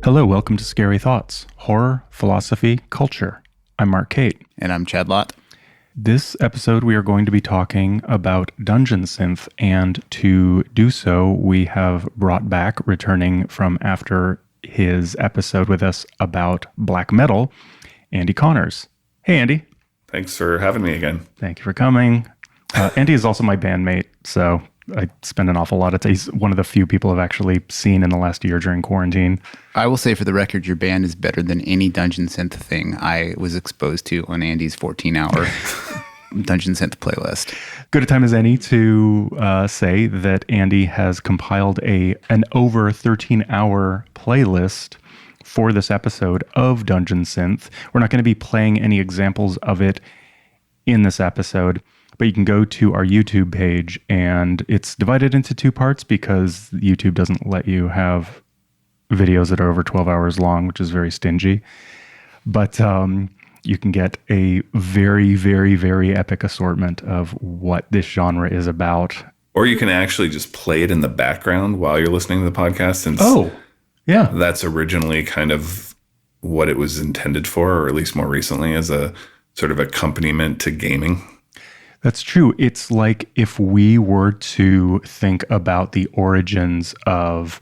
Hello, welcome to Scary Thoughts, Horror, Philosophy, Culture. I'm Marc Kate. And I'm Chad Lott. This episode, we are going to be talking about dungeon synth, and to do so, we have brought back, returning from after his episode with us about black metal, Andee Connors. Hey, Andee. Thanks for having me again. Thank you for coming. Andee is also my bandmate, so I spend an awful lot of time. He's one of the few people I've actually seen in the last year during quarantine. I will say for the record, your band is better than any dungeon synth thing I was exposed to on Andee's 14-hour dungeon synth playlist. Good a time as any to say that Andee has compiled an over 13-hour playlist for this episode of Dungeon Synth. We're not going to be playing any examples of it in this episode, but you can go to our YouTube page, and it's divided into two parts because YouTube doesn't let you have videos that are over 12 hours long, which is very stingy. But you can get a very, very, very epic assortment of what this genre is about. Or you can actually just play it in the background while you're listening to the podcast. Since yeah, that's originally kind of what it was intended for, or at least more recently, as a sort of accompaniment to gaming. That's true. It's like if we were to think about the origins of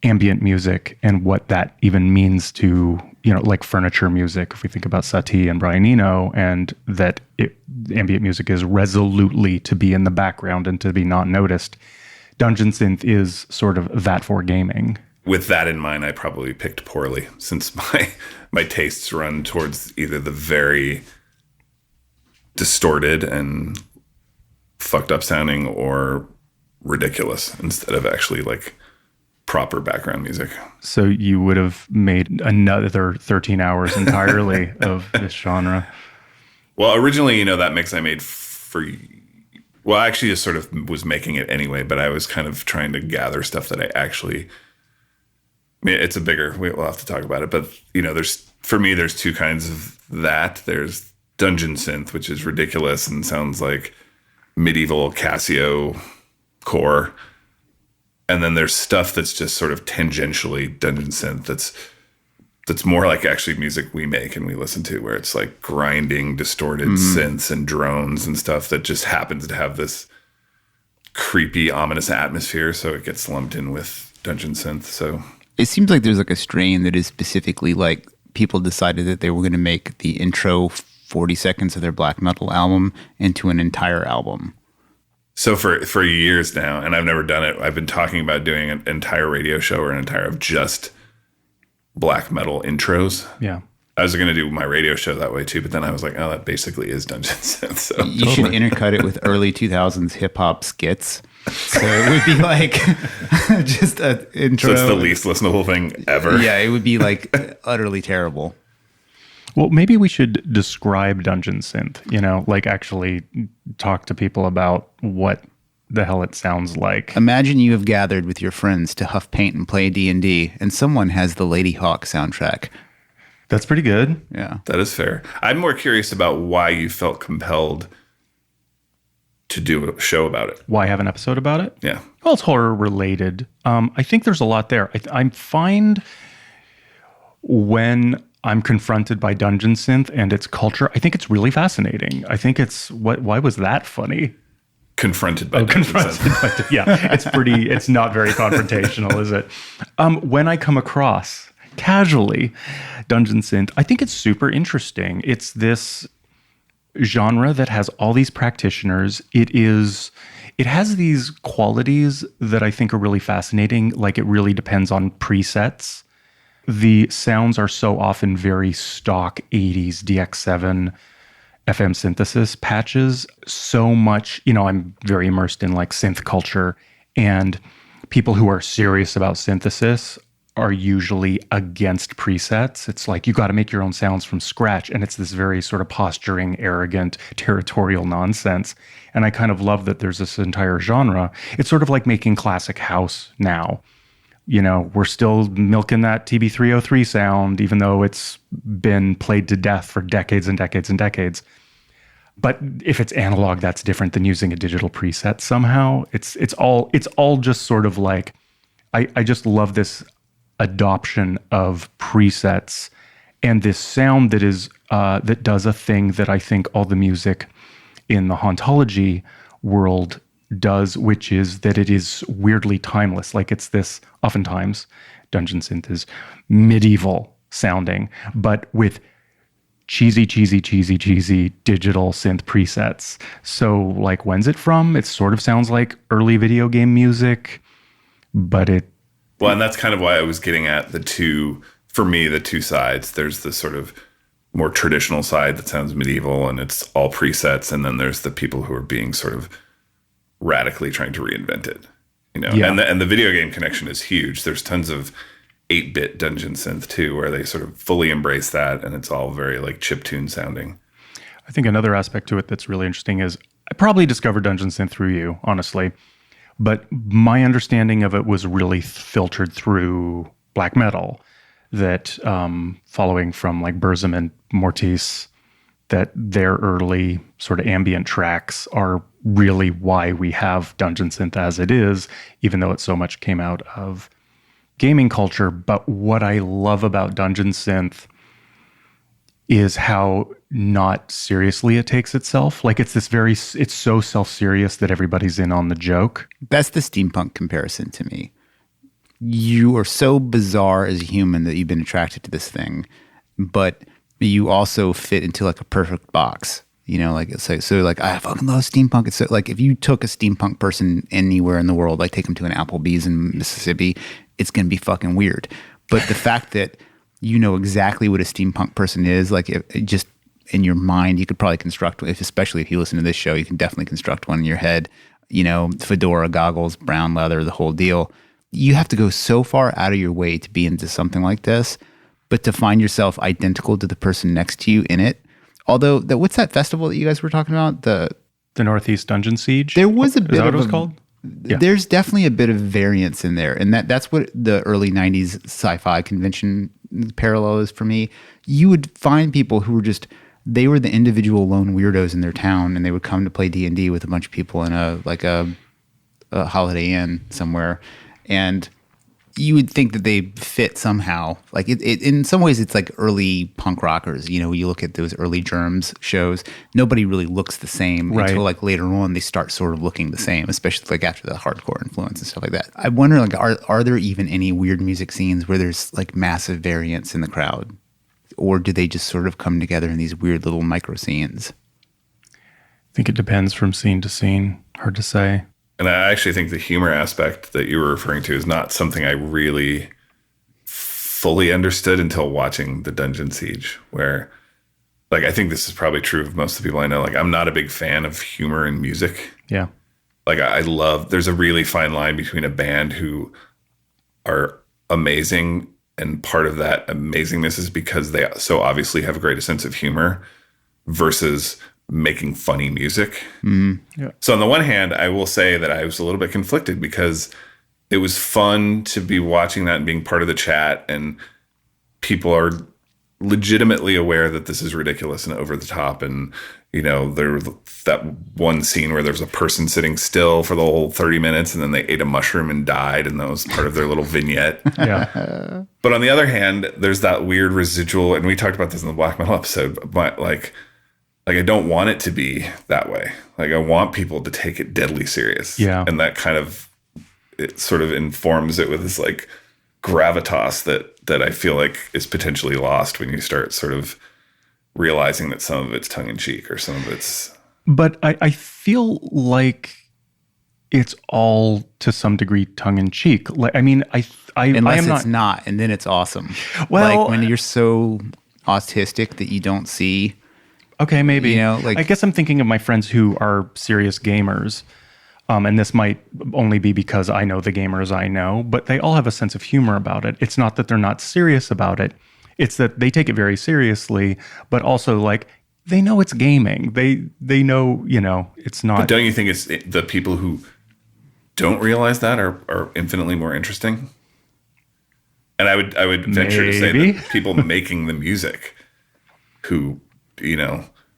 ambient music and what that even means to, like furniture music, if we think about Satie and Brian Eno, and that ambient music is resolutely to be in the background and to be not noticed. Dungeon synth is sort of that for gaming. With that in mind, I probably picked poorly, since my tastes run towards either the very distorted and fucked up sounding or ridiculous instead of actually like proper background music. So you would have made another 13 hours entirely of this genre. Well, originally, that mix I made I actually just sort of was making it anyway, but I was kind of trying to gather stuff that it's we'll have to talk about it, but there's two kinds of that. There's dungeon synth, which is ridiculous and sounds like medieval Casio core. And then there's stuff that's just sort of tangentially dungeon synth that's more like actually music we make and we listen to, where it's like grinding, distorted synths and drones and stuff that just happens to have this creepy, ominous atmosphere. So it gets lumped in with dungeon synth. So it seems like there's like a strain that is specifically like people decided that they were going to make the intro 40 seconds of their black metal album into an entire album. So for years now, and I've never done it, I've been talking about doing an entire radio show or an entire of just black metal intros. Yeah. I was going to do my radio show that way too, but then I was like, oh, that basically is dungeon synth. So you should intercut it with early 2000s hip hop skits. So it would be like just an intro. So it's the least listenable thing ever. Yeah, it would be like utterly terrible. Well, maybe we should describe dungeon synth, like actually talk to people about what the hell it sounds like. Imagine you have gathered with your friends to huff paint and play D&D, and someone has the Lady Hawk soundtrack. That's pretty good. Yeah. That is fair. I'm more curious about why you felt compelled to do a show about it. Why have an episode about it? Yeah. Well, it's horror related. I think there's a lot there. I find when I'm confronted by dungeon synth and its culture, I think it's really fascinating. I think why was that funny? Confronted by dungeon synth. Yeah, it's not very confrontational, is it? When I come across casually dungeon synth, I think it's super interesting. It's this genre that has all these practitioners. It has these qualities that I think are really fascinating. Like it really depends on presets. The sounds are so often very stock 80s DX7 FM synthesis patches. So much, I'm very immersed in like synth culture, and people who are serious about synthesis are usually against presets. It's like, you got to make your own sounds from scratch. And it's this very sort of posturing, arrogant, territorial nonsense. And I kind of love that there's this entire genre. It's sort of like making classic house now. We're still milking that TB303 sound, even though it's been played to death for decades and decades and decades. But if it's analog, that's different than using a digital preset somehow. It's all just sort of like, I just love this adoption of presets and this sound that is that does a thing that I think all the music in the hauntology world does, which is that it is weirdly timeless. Like it's this, oftentimes, dungeon synth is medieval sounding, but with cheesy digital synth presets. So like, when's it from? It sort of sounds like early video game music, but well, and that's kind of why I was getting at the two sides. There's the sort of more traditional side that sounds medieval and it's all presets. And then there's the people who are being sort of radically trying to reinvent it, Yeah. And the video game connection is huge. There's tons of 8-bit dungeon synth too, where they sort of fully embrace that. And it's all very like chiptune sounding. I think another aspect to it that's really interesting is I probably discovered dungeon synth through you, honestly. But my understanding of it was really filtered through black metal, that following from like Burzum and Mortis, that their early sort of ambient tracks are really why we have dungeon synth as it is, even though it so much came out of gaming culture. But what I love about dungeon synth is how not seriously it takes itself. Like it's so self-serious that everybody's in on the joke. That's the steampunk comparison to me. You are so bizarre as a human that you've been attracted to this thing, but you also fit into like a perfect box. Like it's like, so like, I fucking love steampunk. It's so, like if you took a steampunk person anywhere in the world, like take them to an Applebee's in Mississippi, it's going to be fucking weird. But the fact that you know exactly what a steampunk person is, like just in your mind, you could probably construct, especially if you listen to this show, you can definitely construct one in your head, fedora, goggles, brown leather, the whole deal. You have to go so far out of your way to be into something like this, but to find yourself identical to the person next to you in it. Although, what's that festival that you guys were talking about? The Northeast Dungeon Siege? There was a bit Is that of what it was called? Yeah. There's definitely a bit of variance in there. And that's what the early 90s sci-fi convention parallel is for me. You would find people who were they were the individual lone weirdos in their town, and they would come to play D&D with a bunch of people in a Holiday Inn somewhere. And you would think that they fit somehow. Like it in some ways, it's like early punk rockers. When you look at those early Germs shows, nobody really looks the same until like later on they start sort of looking the same, especially like after the hardcore influence and stuff like that. I wonder, like, are there even any weird music scenes where there's like massive variance in the crowd, or do they just sort of come together in these weird little micro scenes? I think it depends from scene to scene. Hard to say. And I actually think the humor aspect that you were referring to is not something I really fully understood until watching the Dungeon Siege, where, like, I think this is probably true of most of the people I know. Like, I'm not a big fan of humor in music. Yeah. Like, there's a really fine line between a band who are amazing, and part of that amazingness is because they so obviously have a great sense of humor, versus making funny music. Yeah. So on the one hand, I will say that I was a little bit conflicted because it was fun to be watching that and being part of the chat, and people are legitimately aware that this is ridiculous and over the top. And, there was that one scene where there's a person sitting still for the whole 30 minutes and then they ate a mushroom and died, and that was part of their little vignette. Yeah. But on the other hand, there's that weird residual, and we talked about this in the black metal episode, but like I don't want it to be that way. Like, I want people to take it deadly serious. Yeah. And that kind of, it sort of informs it with this like gravitas that I feel like is potentially lost when you start sort of realizing that some of it's tongue in cheek or some of it's. But I feel like it's all to some degree tongue in cheek. Like, I mean, Unless it's not, and then it's awesome. Well, like when you're so autistic that you don't see. Okay, maybe. Like, I guess I'm thinking of my friends who are serious gamers, and this might only be because I know the gamers I know, but they all have a sense of humor about it. It's not that they're not serious about it. It's that they take it very seriously, but also, like, they know it's gaming. They know, it's not. But don't you think it's the people who don't realize that are infinitely more interesting? And I would venture to say that people making the music who,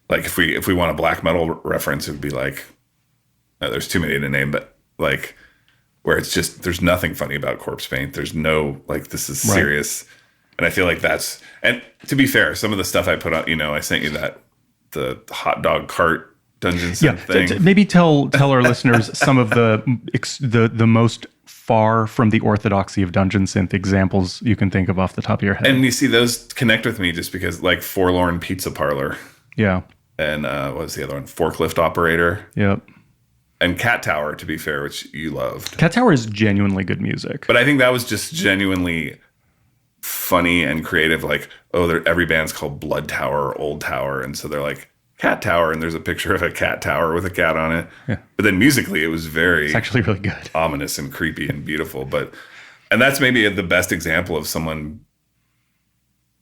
like if we want a black metal reference, it would be like, there's too many to name, but like where it's just, there's nothing funny about corpse paint. There's no, like, this is serious. And I feel like that's, and to be fair, some of the stuff I put on, I sent you the hot dog cart dungeon synth thing. Maybe tell our listeners some of the most far from the orthodoxy of dungeon synth examples you can think of off the top of your head. And you see, those connect with me just because, like, Forlorn Pizza Parlor. Yeah. And what was the other one? Forklift Operator. Yep. And Cat Tower, to be fair, which you loved. Cat Tower is genuinely good music. But I think that was just genuinely funny and creative. Like, every band's called Blood Tower or Old Tower. And so they're like, Cat Tower, and there's a picture of a cat tower with a cat on it. Yeah. But then musically, it was it's actually really good, ominous and creepy and beautiful. And that's maybe the best example of someone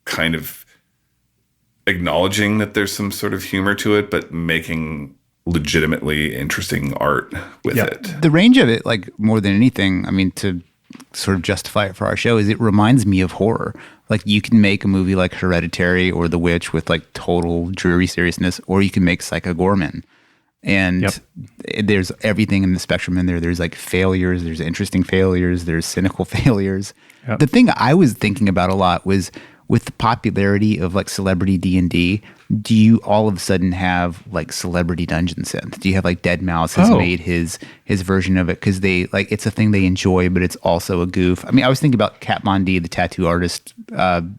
kind of acknowledging that there's some sort of humor to it, but making legitimately interesting art with it. The range of it, like, more than anything, I mean, to sort of justify it for our show, is it reminds me of horror. Like, you can make a movie like Hereditary or The Witch with, like, total dreary seriousness, or you can make Psycho Gorman. And there's everything in the spectrum in there. There's, like, failures, there's interesting failures, there's cynical failures. Yep. The thing I was thinking about a lot was, with the popularity of, like, celebrity D&D, do you all of a sudden have, like, celebrity dungeon synth? Do you have, like, Deadmau5 has made his version of it because they, like, it's a thing they enjoy, but it's also a goof. I mean, I was thinking about Kat Von D, the tattoo artist,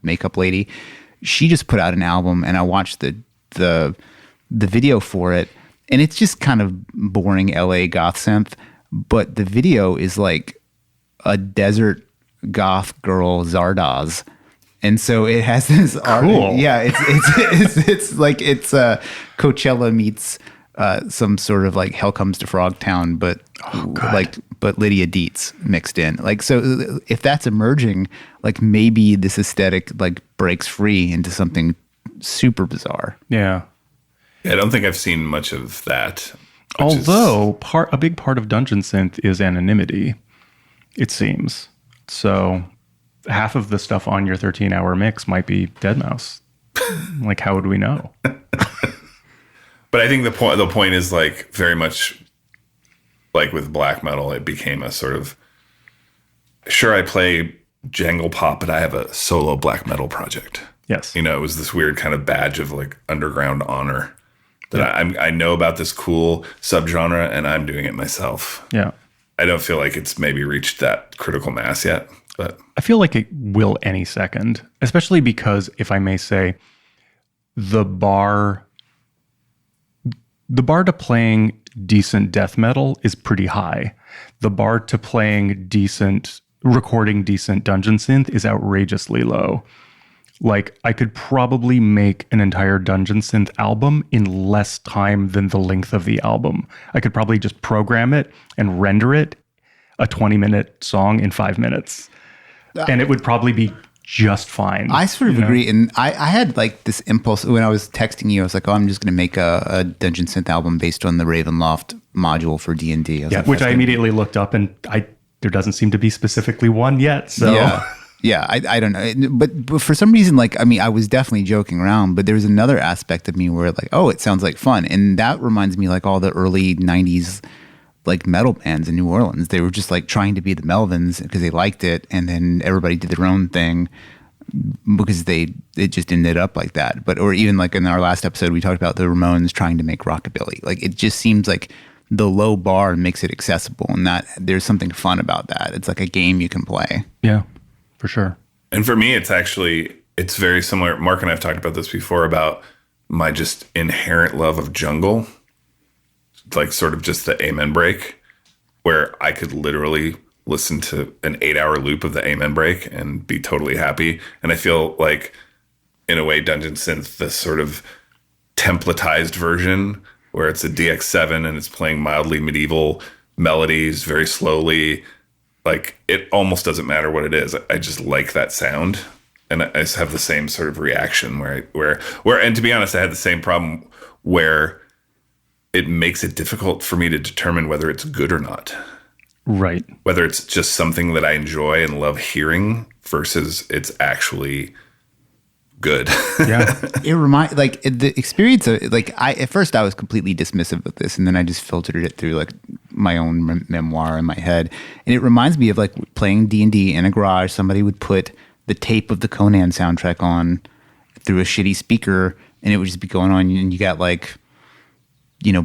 makeup lady. She just put out an album, and I watched the video for it, and it's just kind of boring LA goth synth, but the video is like a desert goth girl Zardoz. And so it has this art. Cool. Yeah, it's like Coachella meets some sort of, like, Hell Comes to Frogtown, but Lydia Dietz mixed in. Like, so if that's emerging, like, maybe this aesthetic, like, breaks free into something super bizarre. Yeah. I don't think I've seen much of that. Although a big part of dungeon synth is anonymity, it seems. So half of the stuff on your 13-hour mix might be Deadmau5. Like, how would we know? But I think the point is, like, very much like with black metal, it became a sort of, sure, I play jangle pop, but I have a solo black metal project. Yes. It was this weird kind of badge of, like, underground honor that I know about this cool subgenre, and I'm doing it myself. Yeah. I don't feel like it's maybe reached that critical mass yet. But I feel like it will any second, especially because, if I may say, the bar to playing decent death metal is pretty high. The bar to recording decent dungeon synth is outrageously low. Like, I could probably make an entire dungeon synth album in less time than the length of the album. I could probably just program it and render it a 20-minute song in 5 minutes. And it would probably be just fine. I sort of agree. And I had, like, this impulse when I was texting you. I was like, I'm just going to make a dungeon synth album based on the Ravenloft module for D&D. Which I immediately looked up, and there doesn't seem to be specifically one yet. So yeah, I don't know. But for some reason, like, I mean, I was definitely joking around, but there's another aspect of me where, like, oh, it sounds like fun. And that reminds me, like, all the early 90s, like, metal bands in New Orleans. They were just, like, trying to be the Melvins because they liked it, and then everybody did their own thing because it just ended up like that. Or even, like, in our last episode, we talked about the Ramones trying to make rockabilly. Like, it just seems like the low bar makes it accessible, and that there's something fun about that. It's like a game you can play. Yeah, for sure. And for me, it's very similar. Marc and I have talked about this before, about my just inherent love of jungle. Like, sort of just the Amen break, where I could literally listen to an 8-hour loop of the Amen break and be totally happy. And I feel like, in a way, dungeon synth, this sort of templatized version where it's a DX7 and it's playing mildly medieval melodies very slowly. Like, it almost doesn't matter what it is. I just like that sound. And I just have the same sort of reaction where, and to be honest, I had the same problem where it makes it difficult for me to determine whether it's good or not. Right. Whether it's just something that I enjoy and love hearing versus it's actually good. Yeah. It the experience of, like, at first I was completely dismissive of this, and then I just filtered it through, like, my own memoir in my head. And it reminds me of like playing D&D in a garage. Somebody would put the tape of the Conan soundtrack on through a shitty speaker, and it would just be going on, and you got like,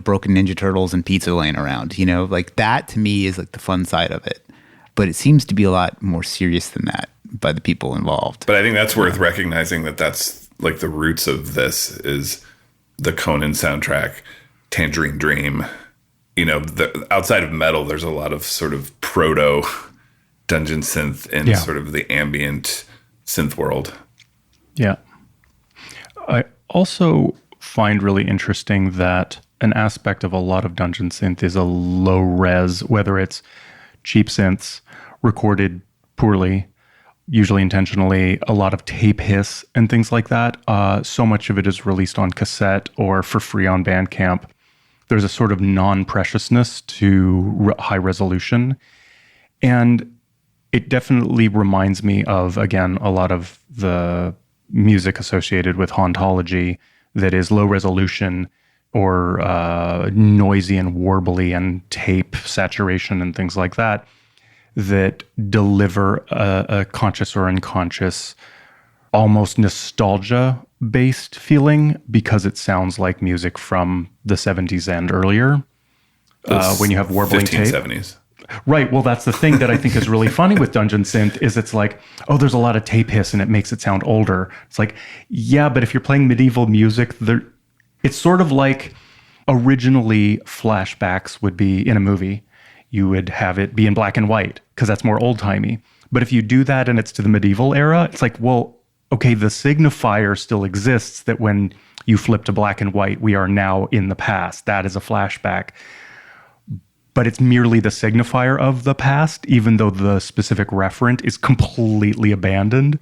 broken Ninja Turtles and pizza laying around, like that to me is like the fun side of it. But it seems to be a lot more serious than that by the people involved. But I think that's worth recognizing that that's like the roots of this is the Conan soundtrack, Tangerine Dream. Outside of metal, there's a lot of sort of proto dungeon synth in sort of the ambient synth world. Yeah. I also find really interesting that an aspect of a lot of dungeon synth is a low res, whether it's cheap synths recorded poorly, usually intentionally, a lot of tape hiss and things like that. So much of it is released on cassette or for free on Bandcamp. There's a sort of non-preciousness to high resolution. And it definitely reminds me of, again, a lot of the music associated with hauntology that is low resolution or noisy and warbly and tape saturation and things like that, that deliver a conscious or unconscious, almost nostalgia-based feeling because it sounds like music from the 70s and earlier. When you have warbling tape. 1570s. Right. Well, that's the thing that I think is really funny with Dungeon Synth is it's like, oh, there's a lot of tape hiss and it makes it sound older. It's like, yeah, but if you're playing medieval music, it's sort of like originally flashbacks would be in a movie. You would have it be in black and white because that's more old-timey. But if you do that and it's to the medieval era, it's like, well, okay, the signifier still exists that when you flip to black and white, we are now in the past. That is a flashback. But it's merely the signifier of the past, even though the specific referent is completely abandoned.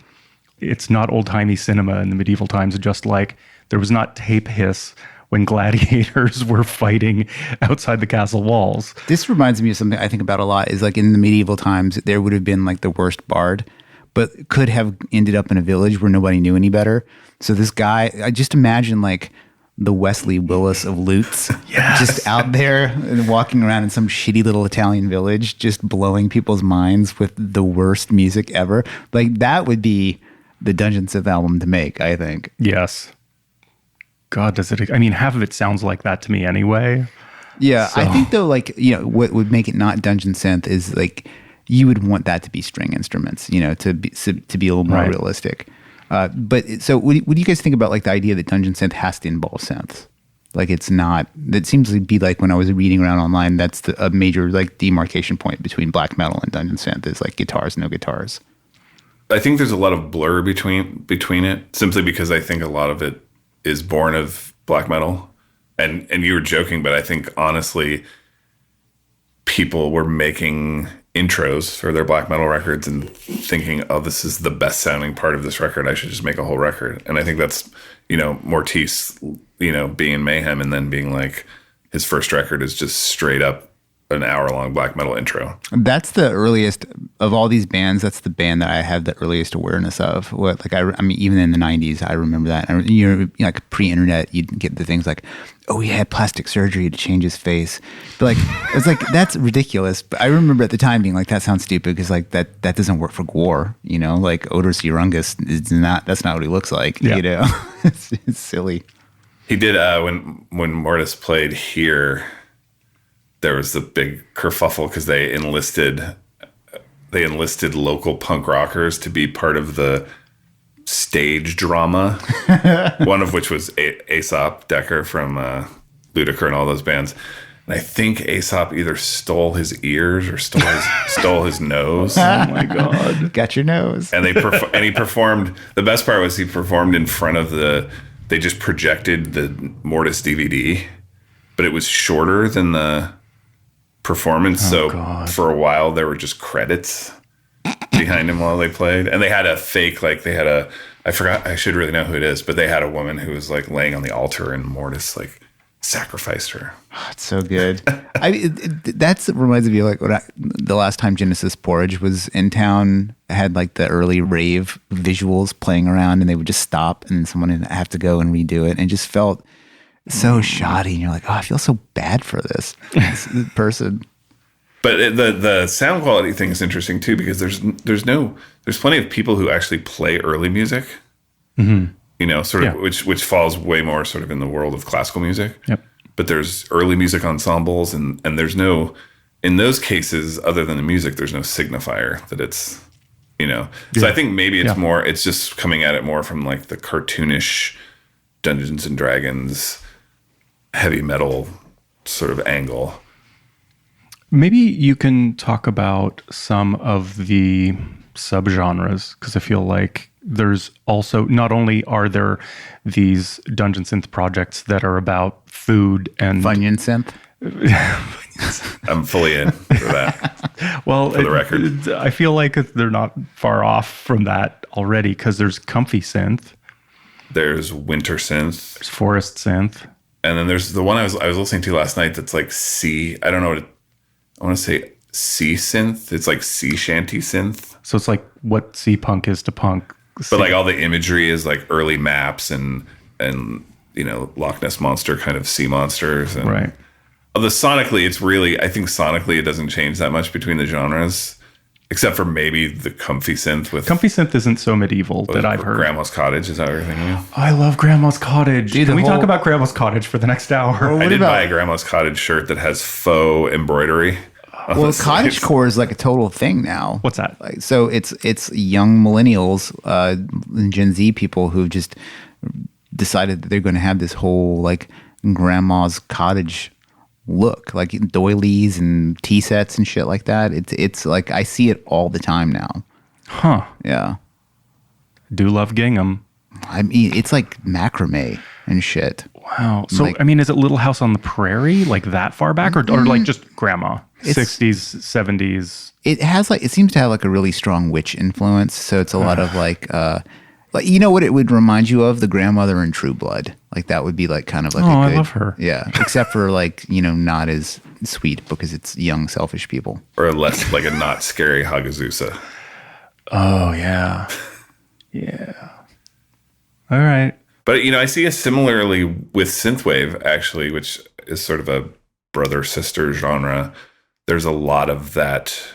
It's not old-timey cinema in the medieval times, just like there was not tape hiss when gladiators were fighting outside the castle walls. This reminds me of something I think about a lot is like in the medieval times, there would have been like the worst bard, but could have ended up in a village where nobody knew any better. So this guy, I just imagine like the Wesley Willis of lutes, just out there and walking around in some shitty little Italian village, just blowing people's minds with the worst music ever. Like that would be the Dungeon Synth album to make, I think. Yes. God, does it? I mean, half of it sounds like that to me anyway. Yeah, So. I think though, like, what would make it not Dungeon Synth is like you would want that to be string instruments, to be a little more Right. realistic. So what do you guys think about like the idea that Dungeon Synth has to involve synths? Like it's not. That seems to be like when I was reading around online, that's a major like demarcation point between black metal and Dungeon Synth is like guitars, no guitars. I think there's a lot of blur between it, simply because I think a lot of it is born of black metal. And you were joking, but I think honestly, people were making intros for their black metal records and thinking, oh, this is the best sounding part of this record. I should just make a whole record. And I think that's, Mortiz, being in Mayhem and then being like, his first record is just straight up an hour-long black metal intro. That's the earliest of all these bands. That's the band that I have the earliest awareness of. I mean, even in the '90s, I remember that. And like pre-internet, you'd get the things like, "Oh, he had plastic surgery to change his face." But like, it's like that's ridiculous. But I remember at the time being like, "That sounds stupid," because like that doesn't work for gore. Like Odorous Urungus is not. That's not what he looks like. Yeah. It's silly. He did when Mortis played here. There was the big kerfuffle because they enlisted local punk rockers to be part of the stage drama. One of which was Aesop Decker from Ludacris and all those bands. And I think Aesop either stole his ears or stole his nose. Oh my God. Got your nose. And he performed. The best part was he performed in front of they just projected the Mortis DVD, but it was shorter than the performance. God. For a while there were just credits behind him while they played. And they had a fake, I forgot, I should really know who it is, but they had a woman who was like laying on the altar and Mortis like sacrificed her. Oh, it's so good. That reminds me of like the last time Genesis Porridge was in town. I had like the early rave visuals playing around, and they would just stop, and then someone would have to go and redo it, and it just felt so shoddy. And you're like, oh, I feel so bad for this person. But the sound quality thing is interesting too, because there's plenty of people who actually play early music, sort of which falls way more sort of in the world of classical music. Yep. But there's early music ensembles, and there's no, in those cases, other than the music, there's no signifier that it's, So I think maybe it's more, it's just coming at it more from like the cartoonish Dungeons and Dragons heavy metal sort of angle. Maybe you can talk about some of the subgenres, because I feel like there's also, not only are there these dungeon synth projects that are about food and Funyun synth. I'm fully in for that. Well, for the record, I feel like they're not far off from that already, because there's comfy synth, there's winter synth, there's forest synth, and then there's the one I was listening to last night that's like sea. I don't know what I want to say, sea synth. It's like sea shanty synth. So it's like what sea punk is to punk. But like all the imagery is like early maps and Loch Ness Monster kind of sea monsters. And right. Although sonically, I think sonically it doesn't change that much between the genres, except for maybe the comfy synth with... Comfy synth isn't so medieval that I've heard. Grandma's Cottage, is that what you're thinking? I love Grandma's Cottage. Dude, Can we talk about Grandma's Cottage for the next hour? I did buy a Grandma's Cottage shirt that has faux embroidery. Well, cottagecore is like a total thing now. What's that? Like, so it's young millennials, Gen Z people who've just decided that they're going to have this whole like grandma's cottage look, like doilies and tea sets and shit like that. It's like I see it all the time now. Huh. Yeah. Do love gingham. I mean, it's like macrame and shit. Wow. So, Like- I mean, is it Little House on the Prairie, like that far back, or like just grandma? 60s, 70s? It seems to have like a really strong witch influence. So it's a lot of like you know what it would remind you of? The grandmother in True Blood. Like that would be like kind of like I love her. Yeah. Except for like, not as sweet because it's young, selfish people. Or less like a not scary Hagazusa. Oh, yeah. Yeah. All right. But, I see a similarly with synthwave, actually, which is sort of a brother-sister genre. There's a lot of that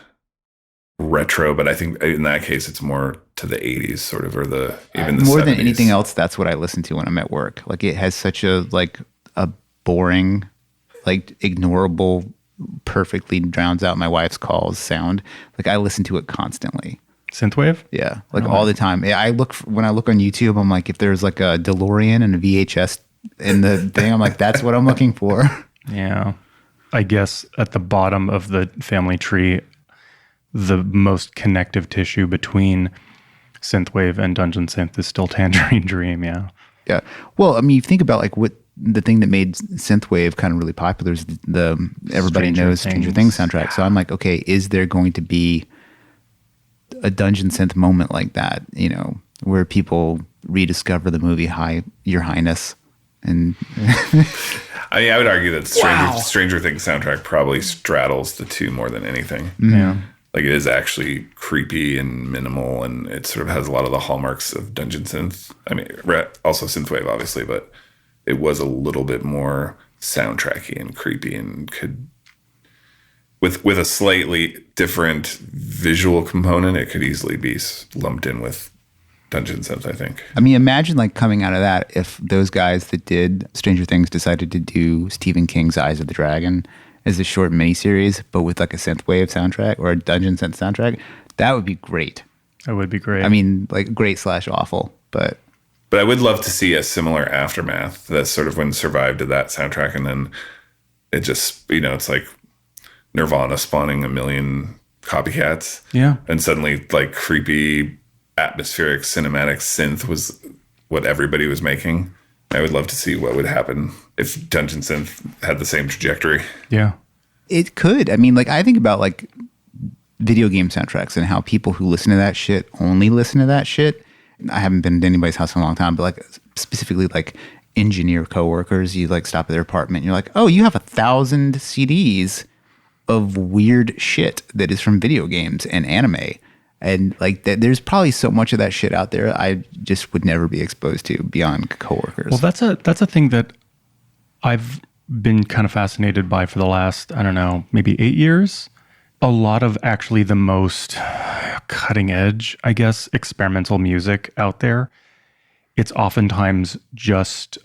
retro, but I think in that case, it's more to the 80s, sort of, or even the More 70s. than anything else, that's what I listen to when I'm at work. Like it has such a boring, like ignorable, perfectly drowns out my wife's calls sound. Like I listen to it constantly. Synthwave? Yeah, like all the time. Yeah, when I look on YouTube, I'm like, if there's like a DeLorean and a VHS in the thing, I'm like, that's what I'm looking for. Yeah. I guess at the bottom of the family tree, the most connective tissue between synthwave and dungeon synth is still Tangerine Dream. Yeah. Yeah. Well, I mean, you think about like what the thing that made synthwave kind of really popular is the everybody Stranger knows Stranger Things soundtrack. So I'm like, okay, is there going to be a dungeon synth moment like that, where people rediscover the movie Your Highness? And I mean, I would argue that Stranger Things soundtrack probably straddles the two more than anything. Yeah. Like it is actually creepy and minimal, and it sort of has a lot of the hallmarks of dungeon synth. I mean, also synthwave, obviously, but it was a little bit more soundtracky and creepy, and could, with a slightly different visual component, it could easily be lumped in with dungeon synth, I think. I mean, imagine like coming out of that if those guys that did Stranger Things decided to do Stephen King's Eyes of the Dragon as a short miniseries, but with like a synthwave soundtrack or a dungeon synth soundtrack. That would be great. That would be great. I mean, like great/awful, but I would love to see a similar aftermath. That's sort of when Survive did that soundtrack, and then it just, it's like Nirvana spawning a million copycats. Yeah. And suddenly like creepy, atmospheric, cinematic synth was what everybody was making. I would love to see what would happen if dungeon synth had the same trajectory. Yeah. it could. I mean, like I think about like video game soundtracks and how people who listen to that shit only listen to that shit. I haven't been to anybody's house in a long time, but like specifically like engineer coworkers, you like stop at their apartment and you're like, oh, you have 1,000 CDs of weird shit that is from video games and anime. And like there's probably so much of that shit out there I just would never be exposed to beyond coworkers. Well, that's a thing that I've been kind of fascinated by for the last, I don't know, maybe 8 years, a lot of actually the most cutting edge, I guess, experimental music out there. It's oftentimes just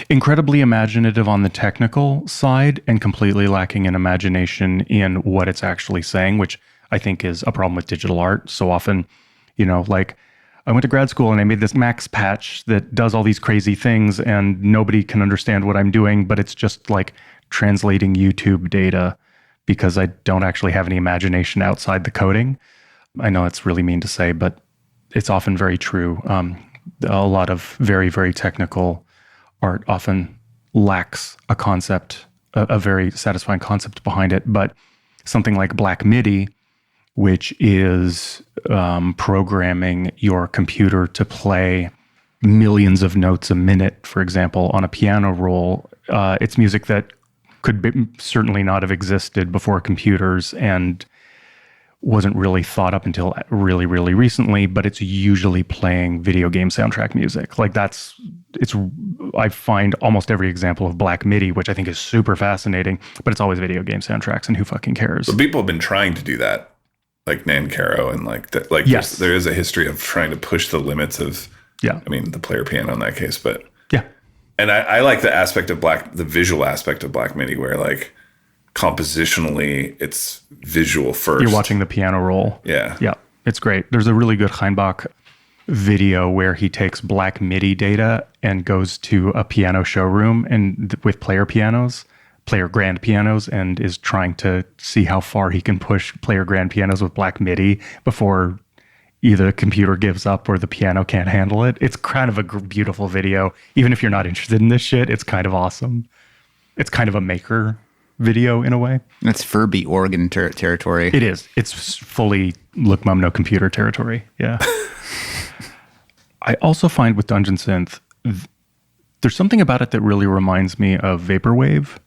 incredibly imaginative on the technical side and completely lacking in imagination in what it's actually saying, which I think is a problem with digital art. So often, like I went to grad school and I made this Max patch that does all these crazy things and nobody can understand what I'm doing, but it's just like translating YouTube data because I don't actually have any imagination outside the coding. I know it's really mean to say, but it's often very true. A lot of very, very technical art often lacks a concept, a very satisfying concept behind it. But something like Black MIDI, which is programming your computer to play millions of notes a minute, for example, on a piano roll, it's music that could certainly not have existed before computers and wasn't really thought up until really, really recently, but it's usually playing video game soundtrack music. Like I find almost every example of Black MIDI, which I think is super fascinating, but it's always video game soundtracks, and who fucking cares? But people have been trying to do that, like Nan Caro, and like that. Like yes. there is a history of trying to push the limits of, I mean, the player piano in that case, but yeah. And I like the aspect of the visual aspect of Black MIDI, where like compositionally it's visual first. You're watching the piano roll. Yeah. Yeah. It's great. There's a really good Heinbach video where he takes Black MIDI data and goes to a piano showroom and with player grand pianos, and is trying to see how far he can push player grand pianos with Black MIDI before either the computer gives up or the piano can't handle it. It's kind of a beautiful video. Even if you're not interested in this shit, it's kind of awesome. It's kind of a maker video in a way. That's Furby Oregon territory. It is. It's fully look mum no computer territory. Yeah. I also find with Dungeon Synth, there's something about it that really reminds me of Vaporwave.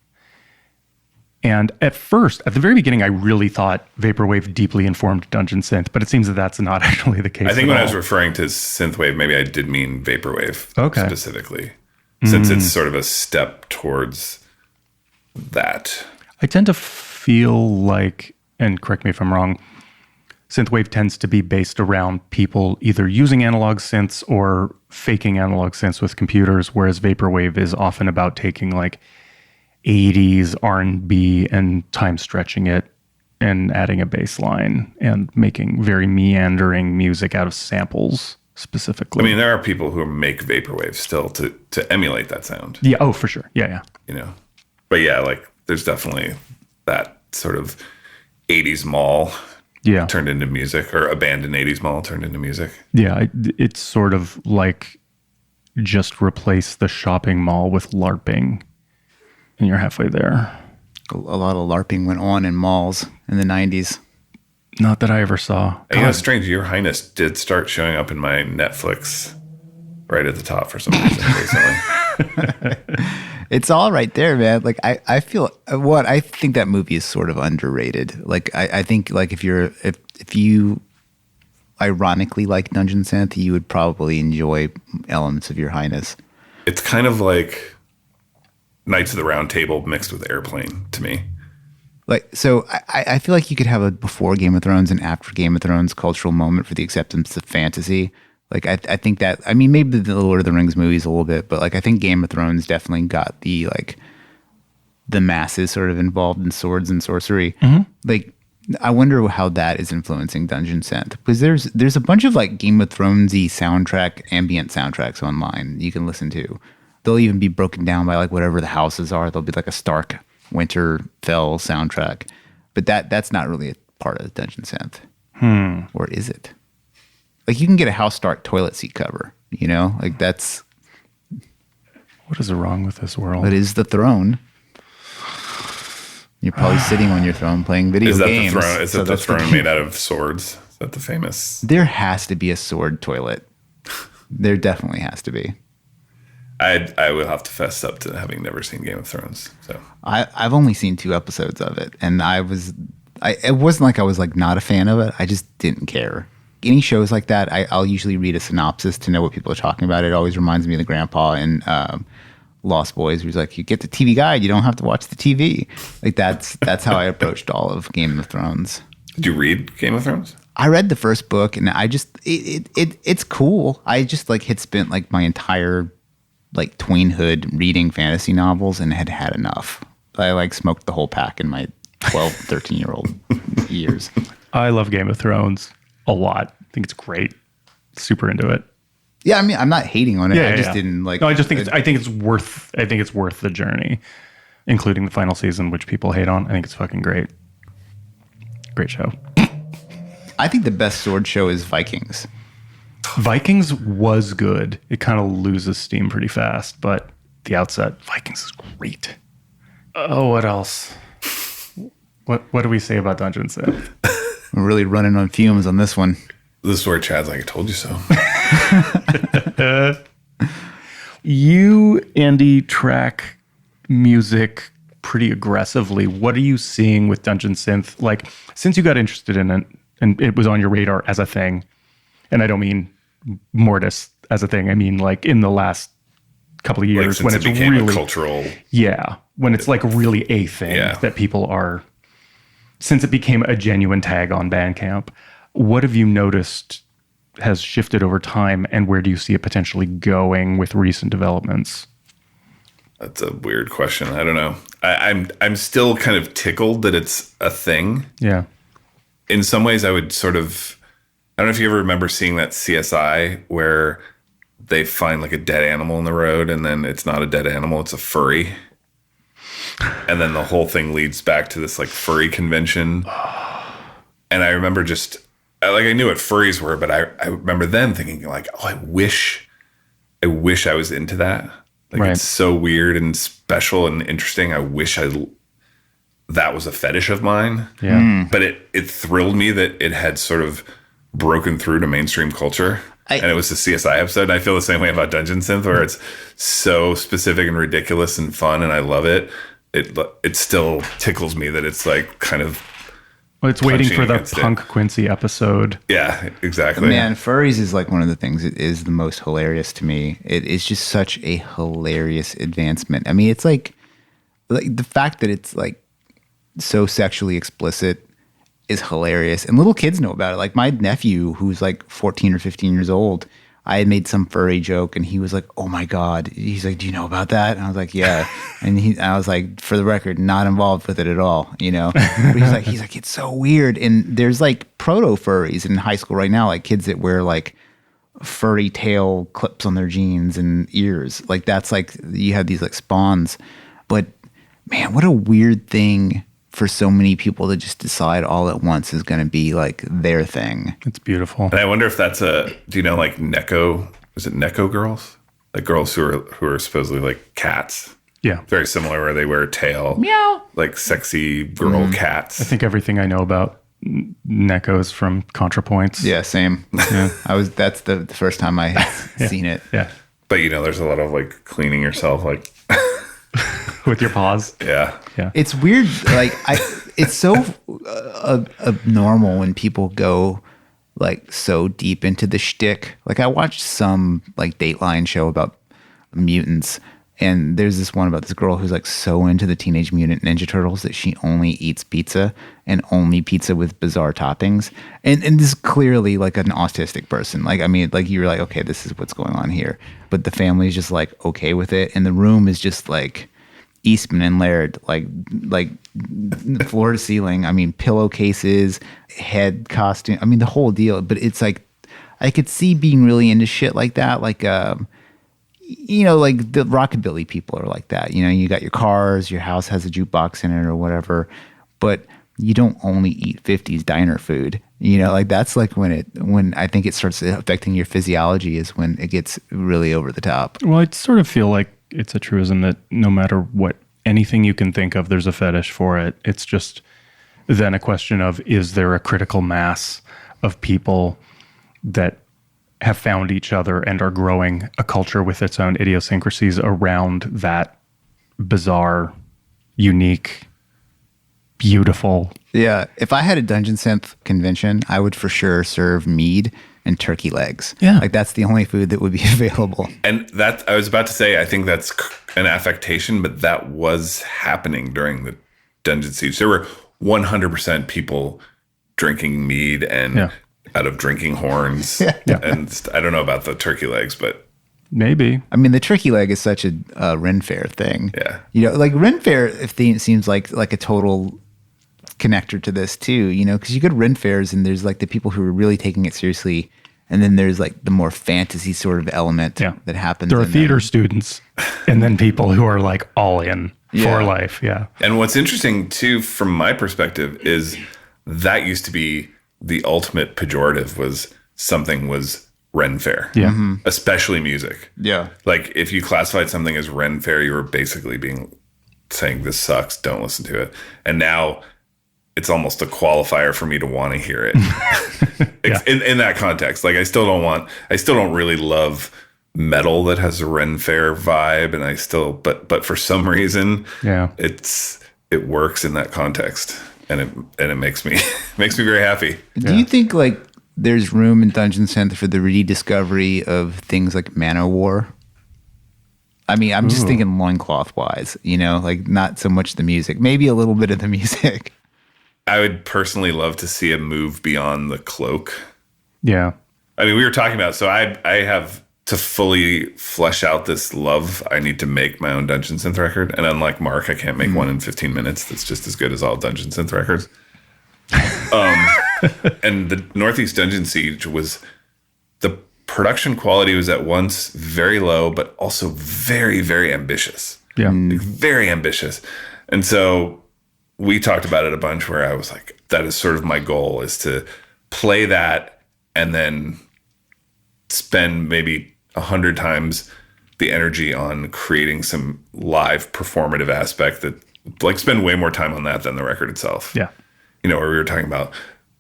And at the very beginning, I really thought Vaporwave deeply informed Dungeon Synth, but it seems that that's not actually the case. I think when I was referring to synthwave, maybe I did mean Vaporwave specifically, since it's sort of a step towards that. I tend to feel like, and correct me if I'm wrong, synthwave tends to be based around people either using analog synths or faking analog synths with computers, whereas Vaporwave is often about taking like 80s R&B and time stretching it and adding a bass line and making very meandering music out of samples specifically. I mean, there are people who make Vaporwave still to emulate that sound. Yeah. Oh, for sure. Yeah. But yeah, like there's definitely that sort of 80s mall turned into music, or abandoned 80s mall turned into music. Yeah. It's sort of like just replace the shopping mall with LARPing and you're halfway there. A lot of LARPing went on in malls in the 90s. Not that I ever saw. It's strange. Your Highness did start showing up in my Netflix right at the top for some reason recently. It's all right there, man. Like I think that movie is sort of underrated. Like I think like if you ironically like Dungeon Synth, you would probably enjoy elements of Your Highness. It's kind of like Knights of the Round Table mixed with Airplane to me. Like, so I feel like you could have a before Game of Thrones and after Game of Thrones cultural moment for the acceptance of fantasy. Like, I think that, I mean, maybe the Lord of the Rings movies a little bit, but like, I think Game of Thrones definitely got the masses sort of involved in swords and sorcery. Mm-hmm. Like, I wonder how that is influencing Dungeon Synth, because there's a bunch of like Game of Thronesy ambient soundtracks online you can listen to. They'll even be broken down by like whatever the houses are. There'll be like a Stark Winterfell soundtrack, but that's not really a part of Dungeon Synth, or is it? Like you can get a House Stark toilet seat cover, like that's. What is wrong with this world? It is the throne. You're probably sitting on your throne playing video games. Is that the throne made out of swords? Is that the famous? There has to be a sword toilet. There definitely has to be. I will have to fess up to having never seen Game of Thrones. So I've only seen 2 episodes of it, and it wasn't like I was like not a fan of it. I just didn't care. Any shows like that, I'll usually read a synopsis to know what people are talking about. It always reminds me of the grandpa in Lost Boys, where he's like, you get the TV guide, you don't have to watch the TV. Like that's how I approached all of Game of Thrones. Did you read Game of Thrones? I read the first book, and I just it's cool. I just like had spent like my entire like tweenhood reading fantasy novels and had enough. I like smoked the whole pack in my 12, 13-year-old years. I love Game of Thrones a lot. I think it's great. Super into it. Yeah, I mean, I'm not hating on it. I just didn't like. No, I just think I think it's worth the journey, including the final season, which people hate on. I think it's fucking great. Great show. I think the best sword show is Vikings. Vikings was good. It kind of loses steam pretty fast, but the outset, Vikings is great. Oh, what else? What do we say about Dungeon Synth? We're really running on fumes on this one. This is where Chad's like, I told you so. You, Andee, track music pretty aggressively. What are you seeing with Dungeon Synth? Like, since you got interested in it and it was on your radar as a thing, and I don't mean Mortis as a thing, I mean like in the last couple of years, Like, when since it's it became really a cultural. yeah, when it's like really a thing that people are, since it became a genuine tag on Bandcamp, what have you noticed has shifted over time, and where do you see it potentially going with recent developments? That's a weird question. I don't know. I'm still kind of tickled that it's a thing. Yeah. In some ways, I would sort of. I don't know if you ever remember seeing that CSI where they find like a dead animal in the road, and then it's not a dead animal, it's a furry. And then the whole thing leads back to this like furry convention. And I remember I knew what furries were, but I remember then thinking like, oh, I wish I was into that. Like, right. It's so weird and special and interesting. I wish that was a fetish of mine. Yeah. But it thrilled me that it had sort of broken through to mainstream culture. And it was the CSI episode. And I feel the same way about Dungeon Synth, where it's so specific and ridiculous and fun, and I love it. It still tickles me that it's like kind of. Well, it's waiting for the Punk Quincy episode. Yeah, exactly. Man, furries is like one of the things that is the most hilarious to me. It is just such a hilarious advancement. I mean, it's like the fact that it's like so sexually explicit is hilarious. And little kids know about it. Like my nephew, who's like 14 or 15 years old, I had made some furry joke and he was like, oh my God. He's like, do you know about that? And I was like, yeah. And I was like, for the record, not involved with it at all, you know? But he's like, it's so weird. And there's like proto furries in high school right now, like kids that wear like furry tail clips on their jeans and ears. Like that's like, you have these like spawns. But man, what a weird thing for so many people to just decide all at once is going to be like their thing. It's beautiful. And I wonder if that's do you know, like Neko, is it Neko girls? Like girls who are supposedly like cats. Yeah. Very similar, where they wear a tail. Meow. Like sexy girl cats. I think everything I know about Neko is from ContraPoints. Yeah, same. Yeah. That's the first time I had seen it. Yeah. But you know, there's a lot of like cleaning yourself, like With your paws. yeah. Yeah. It's weird. Like it's so abnormal when people go like so deep into the shtick. Like I watched some like Dateline show about mutants, and there's this one about this girl who's like so into the Teenage Mutant Ninja Turtles that she only eats pizza, and only pizza with bizarre toppings. And this is clearly like an autistic person. Like, I mean, like you're like, okay, this is what's going on here. But the family's just like okay with it, and the room is just like Eastman and Laird, like floor to ceiling. I mean, pillowcases, head costume. I mean, the whole deal. But it's like I could see being really into shit like that. Like, you know, like the rockabilly people are like that. You know, you got your cars, your house has a jukebox in it or whatever. But you don't only eat 50s diner food. You know, like that's like when I think it starts affecting your physiology is when it gets really over the top. Well, I sort of feel like it's a truism that no matter what, anything you can think of, there's a fetish for it. It's just then a question of, is there a critical mass of people that have found each other and are growing a culture with its own idiosyncrasies around that bizarre, unique, beautiful. Yeah. If I had a Dungeon Synth convention, I would for sure serve mead and turkey legs. Yeah. Like that's the only food that would be available. And that I was about to say, I think that's an affectation, but that was happening during the Dungeon Siege. There were 100% people drinking mead and out of drinking horns. And I don't know about the turkey legs, but Maybe. I mean, the turkey leg is such a Ren Fair thing. Yeah. You know, like Ren Fair seems like a total connector to this too, you know, because you go to Ren Fairs and there's like the people who are really taking it seriously. And then there's like the more fantasy sort of element that happens. There are theater students and then people who are like all in for life. Yeah. And what's interesting too, from my perspective, is that used to be the ultimate pejorative, was something was Ren Fair. Yeah. Mm-hmm. Especially music. Yeah. Like if you classified something as Ren Fair, you were basically saying this sucks, don't listen to it. And now it's almost a qualifier for me to want to hear it. in that context. Like I still don't really love metal that has a Ren Fair vibe, and but for some reason it works in that context, and it makes me very happy. Do you think like there's room in Dungeon Synth for the rediscovery of things like Manowar? I mean, I'm just thinking loincloth wise, you know, like not so much the music, maybe a little bit of the music. I would personally love to see a move beyond the cloak. Yeah. I mean, we were talking about, so I have to fully flesh out this love. I need to make my own Dungeon Synth record. And unlike Marc, I can't make one in 15 minutes. That's just as good as all Dungeon Synth records. And the Northeast Dungeon Siege the production quality was at once very low, but also very, very ambitious. Yeah. Like, very ambitious. And so we talked about it a bunch, where I was like, that is sort of my goal, is to play that and then spend maybe 100 times the energy on creating some live performative aspect, that like spend way more time on that than the record itself. Yeah. You know, where we were talking about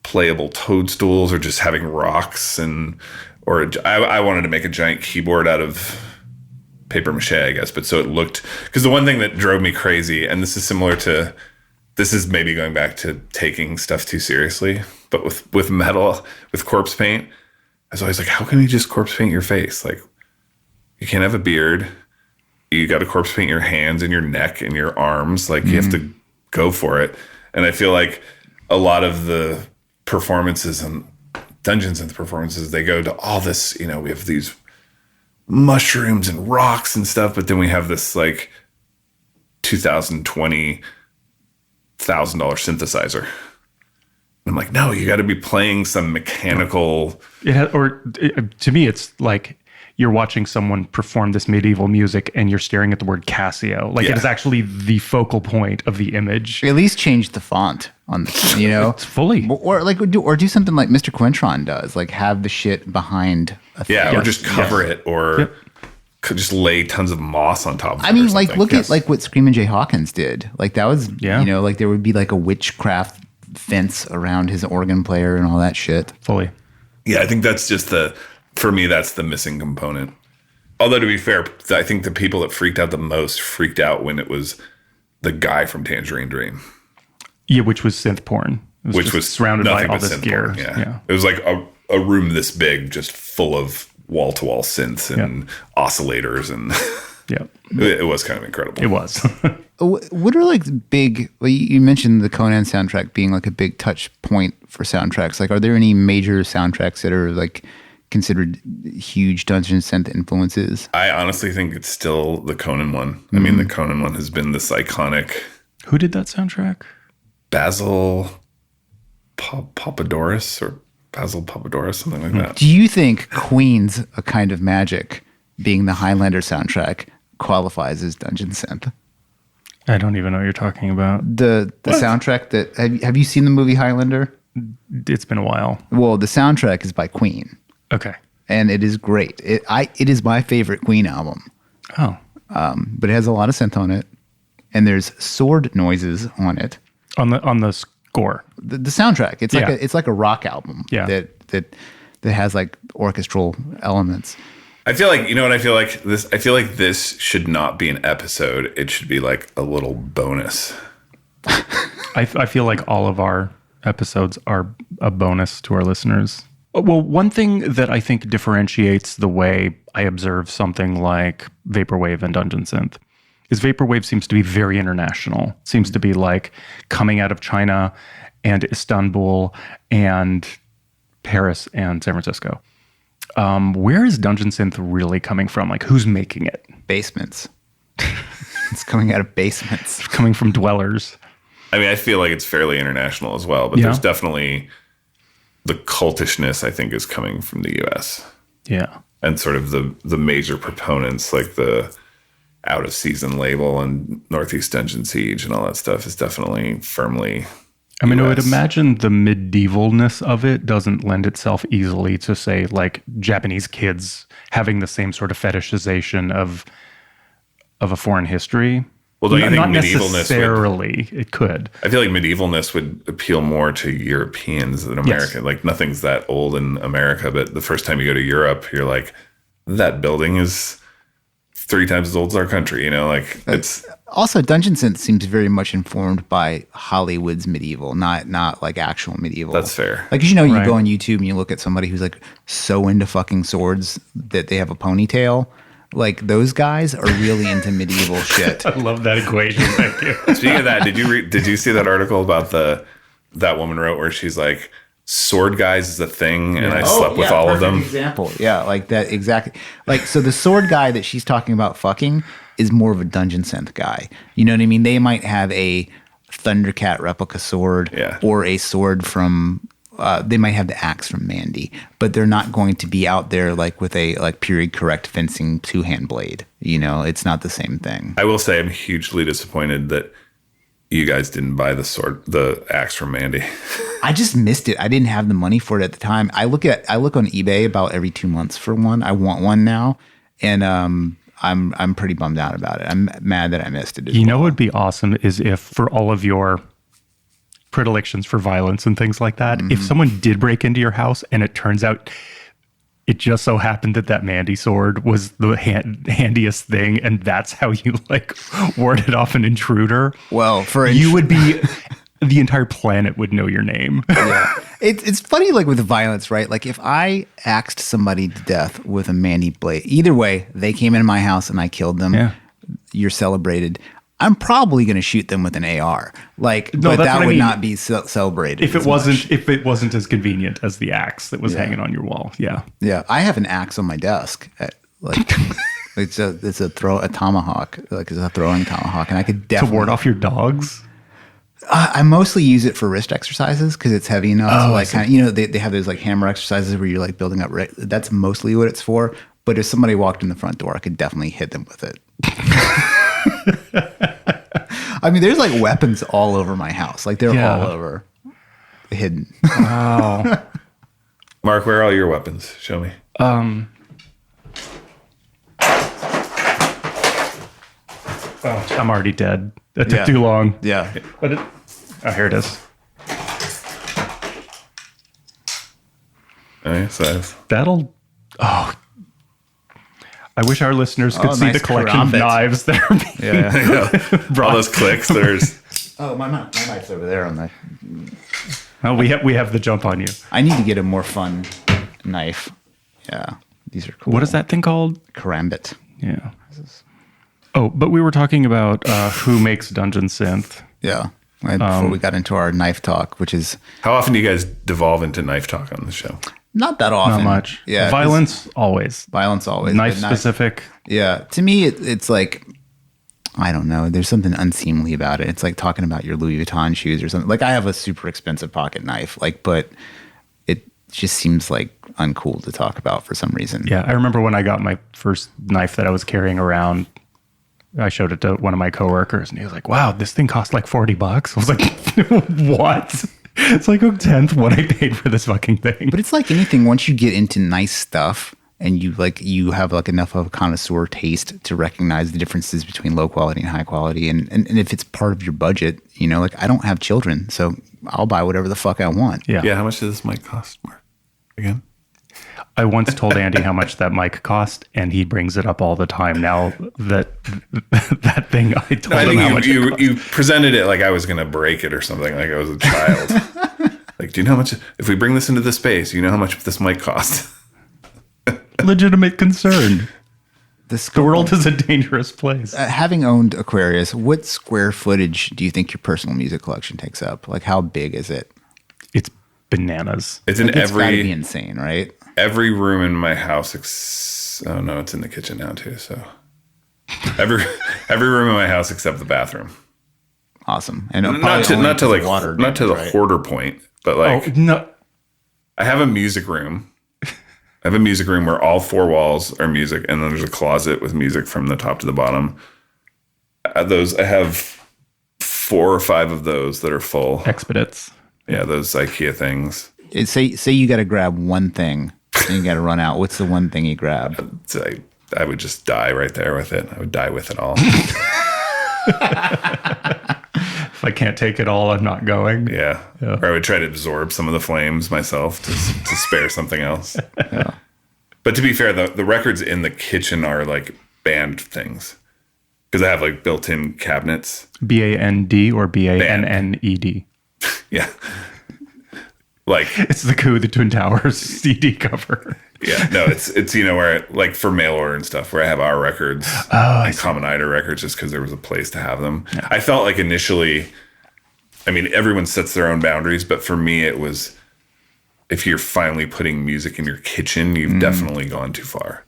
playable toadstools or just having rocks, I wanted to make a giant keyboard out of paper mache, I guess. But so it looked, because the one thing that drove me crazy, and this is maybe going back to taking stuff too seriously, but with metal, with corpse paint, I was always like, how can you just corpse paint your face? Like, you can't have a beard. You got to corpse paint your hands and your neck and your arms. Like, you have to go for it. And I feel like a lot of the performances and Dungeons and the performances, they go to all this, you know, we have these mushrooms and rocks and stuff, but then we have this like 2020 $1,000 synthesizer. And I'm like, no, you got to be playing some mechanical. To me, it's like you're watching someone perform this medieval music and you're staring at the word Casio. Like it is actually the focal point of the image. At least change the font on the, you know, it's fully, or do something like Mr. Quintron does, like have the shit behind a thing. Yeah, or just cover it, or could just lay tons of moss on top of it. I mean, like look at like what Screamin' Jay Hawkins did. Like that was, you know, like there would be like a witchcraft fence around his organ player and all that shit. Fully. Yeah, I think that's just for me, that's the missing component. Although to be fair, I think the people that freaked out the most freaked out when it was the guy from Tangerine Dream. Yeah, which was synth porn. Which was surrounded by all this gear. Yeah. It was like a room this big, just full of wall-to-wall synths and oscillators, and it was kind of incredible. It was. What are like big? Well, you mentioned the Conan soundtrack being like a big touch point for soundtracks. Like, are there any major soundtracks that are like considered huge Dungeon Synth influences? I honestly think it's still the Conan one. I mean, the Conan one has been this iconic. Who did that soundtrack? Basil Papadopoulos, something like that. Do you think Queen's A Kind of Magic, being the Highlander soundtrack, qualifies as Dungeon Synth? I don't even know what you're talking about. The soundtrack that have you seen the movie Highlander? It's been a while. Well, the soundtrack is by Queen. Okay. And it is great. It is my favorite Queen album. Oh. But it has a lot of synth on it, and there's sword noises on it. On the score. The soundtrack. It's like a rock album. Yeah. That has like orchestral elements. I feel like, you know what I feel like? I feel like this should not be an episode. It should be like a little bonus. I feel like all of our episodes are a bonus to our listeners. Well, one thing that I think differentiates the way I observe something like Vaporwave and Dungeon Synth is vaporwave seems to be very international. Seems to be like coming out of China and Istanbul and Paris and San Francisco. Where is Dungeon Synth really coming from? Like, who's making it? Basements. It's coming out of basements. It's coming from dwellers. I mean, I feel like it's fairly international as well, but there's definitely the cultishness, I think, is coming from the US. Yeah. And sort of the major proponents, like the Out of Season label and Northeast Dungeon Siege and all that stuff, is definitely firmly I mean, I would US. imagine the medievalness of it doesn't lend itself easily to, say, like Japanese kids having the same sort of fetishization of a foreign history. Well, don't you think Not medievalness necessarily. It could. I feel like medievalness would appeal more to Europeans than America. Yes. Like, nothing's that old in America, but the first time you go to Europe, you're like, that building is 3 times as old as our country, you know? Like, it's... Also, Dungeon Synth seems very much informed by Hollywood's medieval, not like actual medieval. That's fair. Like, 'cause, you know, you Right. go on YouTube and you look at somebody who's like so into fucking swords that they have a ponytail. Like, those guys are really into medieval shit. I love that equation. Thank you. Speaking of that, did you see that article about that woman wrote where she's like, sword guys is a thing and I slept with all of them? Example. Yeah, like that exactly. Like, so the sword guy that she's talking about fucking is more of a Dungeon Synth guy. You know what I mean? They might have a Thundercat replica sword or a sword from they might have the axe from Mandy, but they're not going to be out there like with a like period correct fencing 2-hand blade. You know, it's not the same thing. I will say I'm hugely disappointed that you guys didn't buy the axe from Mandy. I just missed it. I didn't have the money for it at the time. I look on eBay about every 2 months for one. I want one now, and I'm pretty bummed out about it. I'm mad that I missed it. You know what would be awesome is if, for all of your predilections for violence and things like that, if someone did break into your house and it turns out it just so happened that Mandy sword was the handiest thing, and that's how you like warded off an intruder. Well, you would be, the entire planet would know your name. Yeah. It's funny, like with violence, right? Like if I axed somebody to death with a Mandy blade, either way, they came into my house and I killed them. Yeah. You're celebrated. I'm probably going to shoot them with an AR. Like, No, but that's that what I would mean. not be celebrated. If it wasn't as convenient as the axe that was hanging on your wall. Yeah. Yeah, I have an axe on my desk. Like, it's a tomahawk. Like, it's a throwing tomahawk, and I could To definitely ward off your dogs. I mostly use it for wrist exercises because it's heavy enough. Oh, to I like, see. kind of, you know, they have those like hammer exercises where you're like building up. That's mostly what it's for. But if somebody walked in the front door, I could definitely hit them with it. I mean, there's like weapons all over my house. Like they're all over, hidden. Wow. Mark, where are all your weapons? Show me. I'm already dead. That took Yeah. too long. Yeah. But here it is. Oh, yes, that's... I wish our listeners could see nice the collection of karambit. knives that are being Yeah. All those clicks. There's... Oh, my knife's over there on the. Oh, we have the jump on you. I need to get a more fun knife. Yeah, these are cool. What is that thing called? Karambit. Yeah. Oh, but we were talking about who makes Dungeon Synth. Yeah. Right before we got into our knife talk, which is How often do you guys devolve into knife talk on the show? not that often. Not much. Yeah. Violence, always. Violence always. Knife but specific. Yeah. To me, it's like, I don't know. There's something unseemly about it. It's like talking about your Louis Vuitton shoes or something. Like I have a super expensive pocket knife, like, but it just seems like uncool to talk about for some reason. Yeah, I remember when I got my first knife that I was carrying around. I showed it to one of my coworkers, and he was like, "Wow, this thing cost like $40." I was like, "What?" It's like a tenth what I paid for this fucking thing. But it's like anything. Once you get into nice stuff and you have like enough of a connoisseur taste to recognize the differences between low quality and high quality, and if it's part of your budget, you know, like I don't have children, so I'll buy whatever the fuck I want. Yeah. Yeah, how much does this mic cost, Mark? Again? I once told Andy how much that mic cost, and he brings it up all the time now that that thing I told I him how think much you, it cost. you presented it like I was going to break it or something, like I was a child. Like, do you know how much, if we bring this into the space, you know how much this might cost? Legitimate concern. The world is a dangerous place. Having owned Aquarius, what square footage do you think your personal music collection takes up? Like, how big is it? It's bananas. It's in It's gotta be insane, right? every room in my house. Oh no, it's in the kitchen now too. So every room in my house except the bathroom. Awesome. And Not to the hoarder point, but like No. I have a music room. I have a music room where all four walls are music, and then there's a closet with music from the top to the bottom. I have 4 or 5 of those that are full. Expedites. Yeah, those IKEA things. Say you got to grab one thing and you got to run out. What's the one thing you grab? I would just die right there with it. I would die with it all. If I can't take it all, I'm not going. Yeah. Or I would try to absorb some of the flames myself to spare something else. Yeah. But to be fair, the records in the kitchen are like band things. Because I have like built-in cabinets. BAND or BANNED. Yeah. Like It's the Coup, the Twin Towers CD cover. yeah, no, it's where like for mail order and stuff where I have our records and Common Eider records just because there was a place to have them. Yeah. I felt like initially, I mean, everyone sets their own boundaries, but for me it was if you're finally putting music in your kitchen, you've definitely gone too far.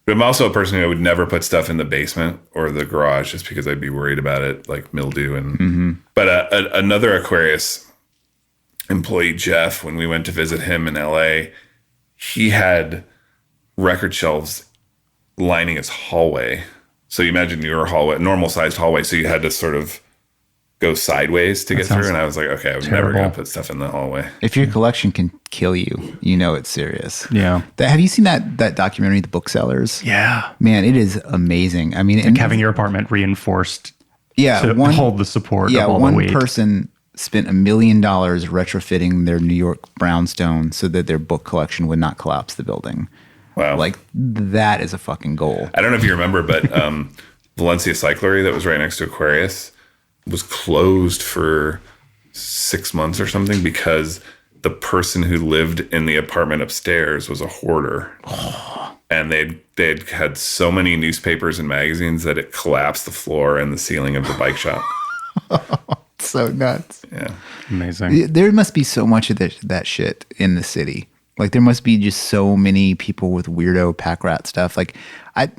But I'm also a person who would never put stuff in the basement or the garage just because I'd be worried about it, like mildew and. But another Aquarius employee, Jeff, when we went to visit him in LA, he had record shelves lining his hallway. So you imagine your hallway, normal sized hallway. So you had to sort of go sideways to get through. And I was like, okay, I was never going to put stuff in the hallway. If your collection can kill you, you know it's serious. Yeah. Have you seen that documentary, The Booksellers? Yeah. Man, it is amazing. I mean, Like having your apartment reinforced to hold the support of all the weight. One person spent $1 million retrofitting their New York brownstone so that their book collection would not collapse the building. Wow. Like, that is a fucking goal. I don't know if you remember, but Valencia Cyclery that was right next to Aquarius was closed for 6 months or something because the person who lived in the apartment upstairs was a hoarder. And they'd had so many newspapers and magazines that it collapsed the floor and the ceiling of the bike shop. So nuts. Yeah. Amazing. There must be so much of that shit in the city. Like, there must be just so many people with weirdo pack rat stuff. Like,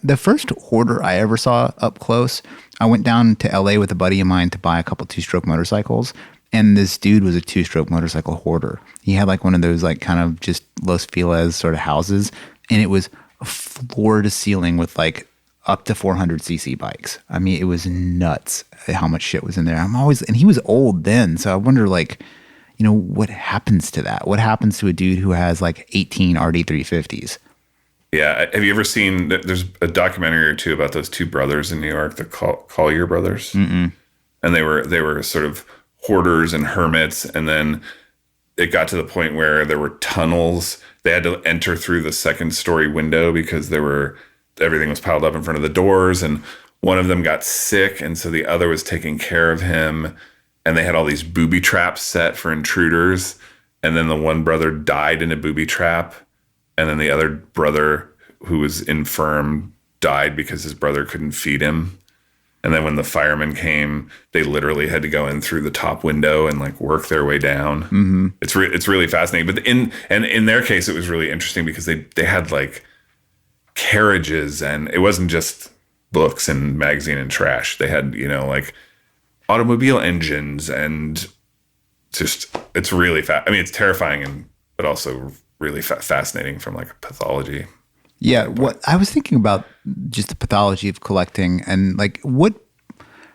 the first hoarder I ever saw up close, I went down to LA with a buddy of mine to buy a couple 2-stroke motorcycles. And this dude was a 2-stroke motorcycle hoarder. He had like one of those like kind of just Los Feliz sort of houses. And it was floor to ceiling with like up to 400cc bikes. I mean, it was nuts how much shit was in there. And he was old then. So I wonder like, what happens to that? What happens to a dude who has like 18 RD350s? Yeah. Have you ever seen, there's a documentary or two about those 2 brothers in New York, the Collier brothers. Mm-mm. And they were sort of hoarders and hermits. And then it got to the point where there were tunnels. They had to enter through the 2nd-story window because everything was piled up in front of the doors. And one of them got sick. And so the other was taking care of him. And they had all these booby traps set for intruders. And then the one brother died in a booby trap. And then the other brother, who was infirm, died because his brother couldn't feed him. And then when the firemen came, they literally had to go in through the top window and like work their way down. Mm-hmm. It's really fascinating. But in their case, it was really interesting because they had like carriages, and it wasn't just books and magazine and trash. They had, like automobile engines, and just, it's really I mean, it's terrifying but also really fascinating from like a pathology. Yeah, what I was thinking about just the pathology of collecting, and like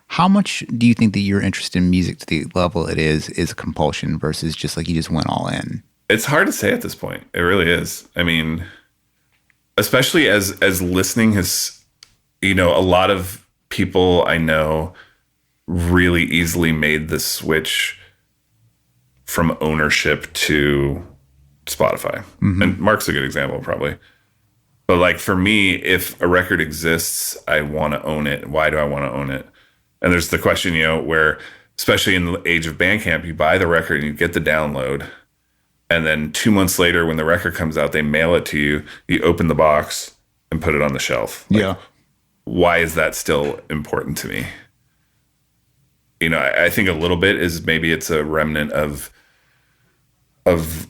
how much do you think that you're interested in music to the level it is a compulsion versus just like you just went all in? It's hard to say at this point. It really is. I mean, especially as listening has, a lot of people I know really easily made the switch from ownership to Spotify. Mm-hmm. And Marc's a good example, probably. But like for me, if a record exists, I want to own it. Why do I want to own it? And there's the question, where especially in the age of Bandcamp, you buy the record and you get the download. And then 2 months later, when the record comes out, they mail it to you. You open the box and put it on the shelf. Like, yeah. why is that still important to me? I think a little bit is maybe it's a remnant of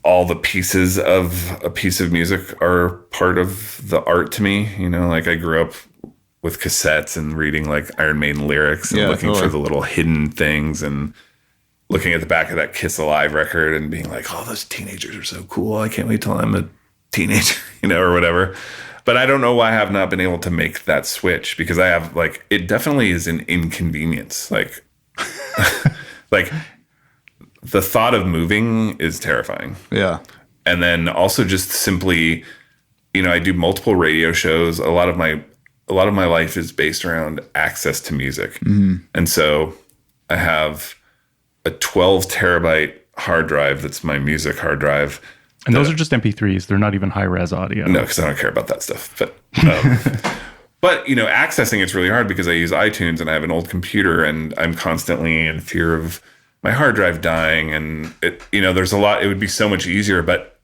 all the pieces of a piece of music are part of the art to me. Like I grew up with cassettes and reading like Iron Maiden lyrics and looking for the little hidden things and looking at the back of that Kiss Alive record and being like, oh, those teenagers are so cool. I can't wait till I'm a teenager, or whatever. But I don't know why I have not been able to make that switch, because I have like, it definitely is an inconvenience. Like, like the thought of moving is terrifying. Yeah. And then also just simply, I do multiple radio shows. A lot of my life is based around access to music. Mm-hmm. And so I have a 12 terabyte hard drive that's my music hard drive. And those are just MP3s. They're not even high res audio. No, because I don't care about that stuff. But but accessing it's really hard because I use iTunes and I have an old computer and I'm constantly in fear of my hard drive dying. And there's a lot. It would be so much easier. But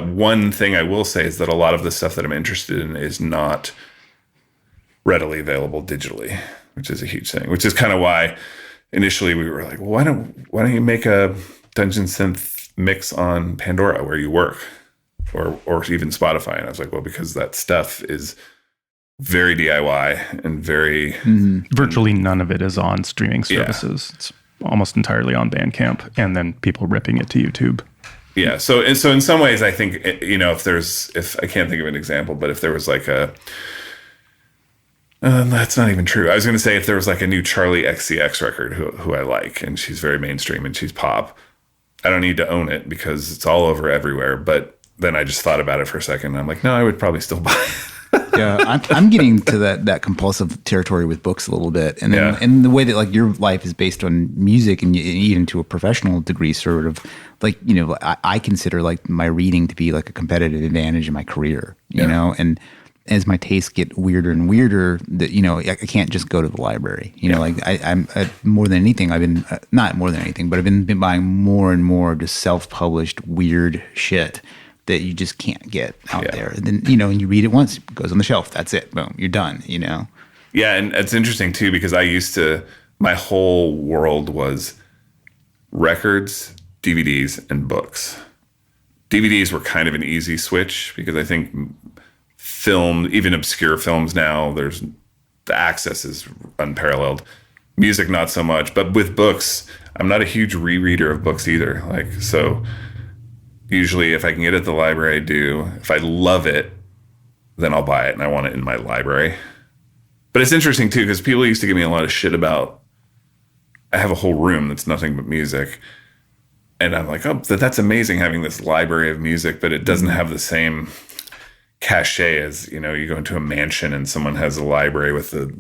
one thing I will say is that a lot of the stuff that I'm interested in is not readily available digitally, which is a huge thing. Which is kind of why initially we were like, well, why don't you make a Dungeon Synth mix on Pandora where you work, or even Spotify? And I was like, well, because that stuff is very DIY and very virtually none of it is on streaming services. It's almost entirely on Bandcamp, and then people ripping it to YouTube. Yeah. So in some ways, I think if I can't think of an example, but if there was like that's not even true. I was going to say if there was like a new Charlie XCX record who I like, and she's very mainstream and she's pop, I don't need to own it because it's all over everywhere. But then I just thought about it for a second and I'm like, no, I would probably still buy it. Yeah, I'm getting to that compulsive territory with books a little bit. And and the way that like your life is based on music and even to a professional degree, sort of like, I consider like my reading to be like a competitive advantage in my career, you know, and as my tastes get weirder and weirder, that I can't just go to the library. Like I'm more than anything, I've been not more than anything, but I've been buying more and more just self-published weird shit that you just can't get out there. And then and you read it once, it goes on the shelf. That's it. Boom, you're done. Yeah, and it's interesting too because my whole world was records, DVDs, and books. DVDs were kind of an easy switch because I think film, even obscure films now, the access is unparalleled. Music, not so much. But with books, I'm not a huge rereader of books either. Like, so usually if I can get it at the library, I do. If I love it, then I'll buy it and I want it in my library. But it's interesting too, because people used to give me a lot of shit about, I have a whole room that's nothing but music. And I'm like, oh, that's amazing having this library of music, but it doesn't have the same cachet as, you go into a mansion and someone has a library with a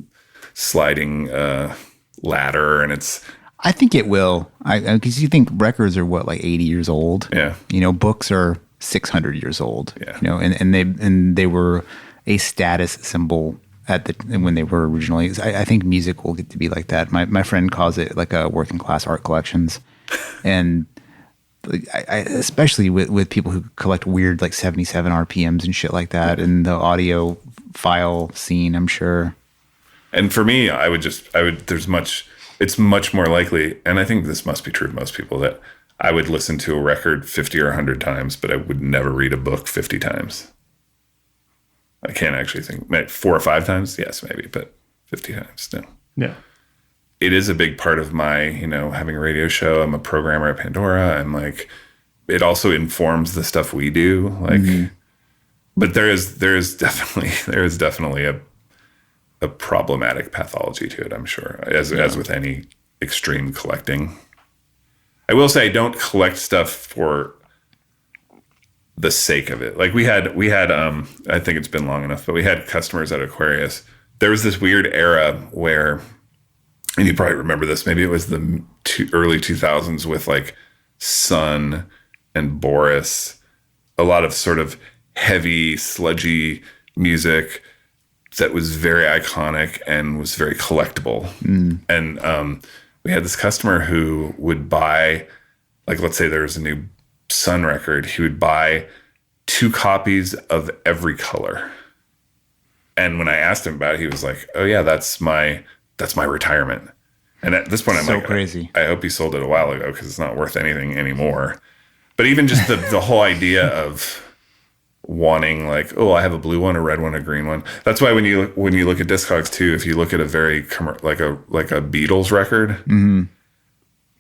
sliding ladder and it's... I think it will. Because you think records are what, like 80 years old? Yeah. Books are 600 years old. Yeah. And they were a status symbol when they were originally. I think music will get to be like that. My friend calls it like a working class art collections. And I especially with people who collect weird like 77 RPMs and shit like that, and the audio file scene, I'm sure. And for me, it's much more likely, and I think this must be true of most people, that I would listen to a record 50 or 100 times, but I would never read a book 50 times. I can't actually think, maybe 4 or 5 times, yes, maybe, but 50 times, no. Yeah. It is a big part of my, having a radio show. I'm a programmer at Pandora. I'm like, it also informs the stuff we do. Like, but there is definitely a problematic pathology to it, I'm sure, as with any extreme collecting. I will say I don't collect stuff for the sake of it. Like we had I think it's been long enough, but we had customers at Aquarius. There was this weird era where, and you probably remember this, maybe it was the early 2000s with like Sun and Boris, a lot of sort of heavy, sludgy music that was very iconic and was very collectible. And we had this customer who would buy, like, let's say there was a new Sun record, he would buy 2 copies of every color. And when I asked him about it, he was like, "Oh yeah, that's my retirement." And at this point, I'm So like, crazy. I hope he sold it a while ago because it's not worth anything anymore. But even just the whole idea of wanting like, oh, I have a blue one, a red one, a green one. That's why when you look at Discogs too, if you look at a very like a Beatles record,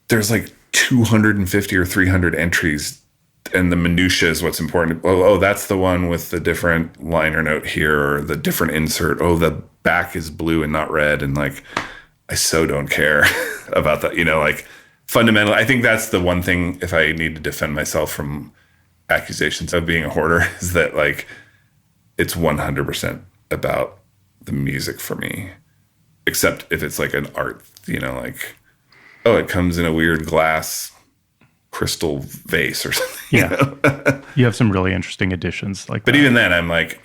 there's like 250 or 300 entries, and the minutia is what's important. Oh, that's the one with the different liner note here, or the different insert. Oh, the back is blue and not red, and like, I so don't care about that. Like fundamentally, I think that's the one thing, if I need to defend myself from accusations of being a hoarder, is that like it's 100% about the music for me, except if it's like an art, like, oh, it comes in a weird glass crystal vase or something. Yeah. You have some really interesting additions like But that. even then, I'm like,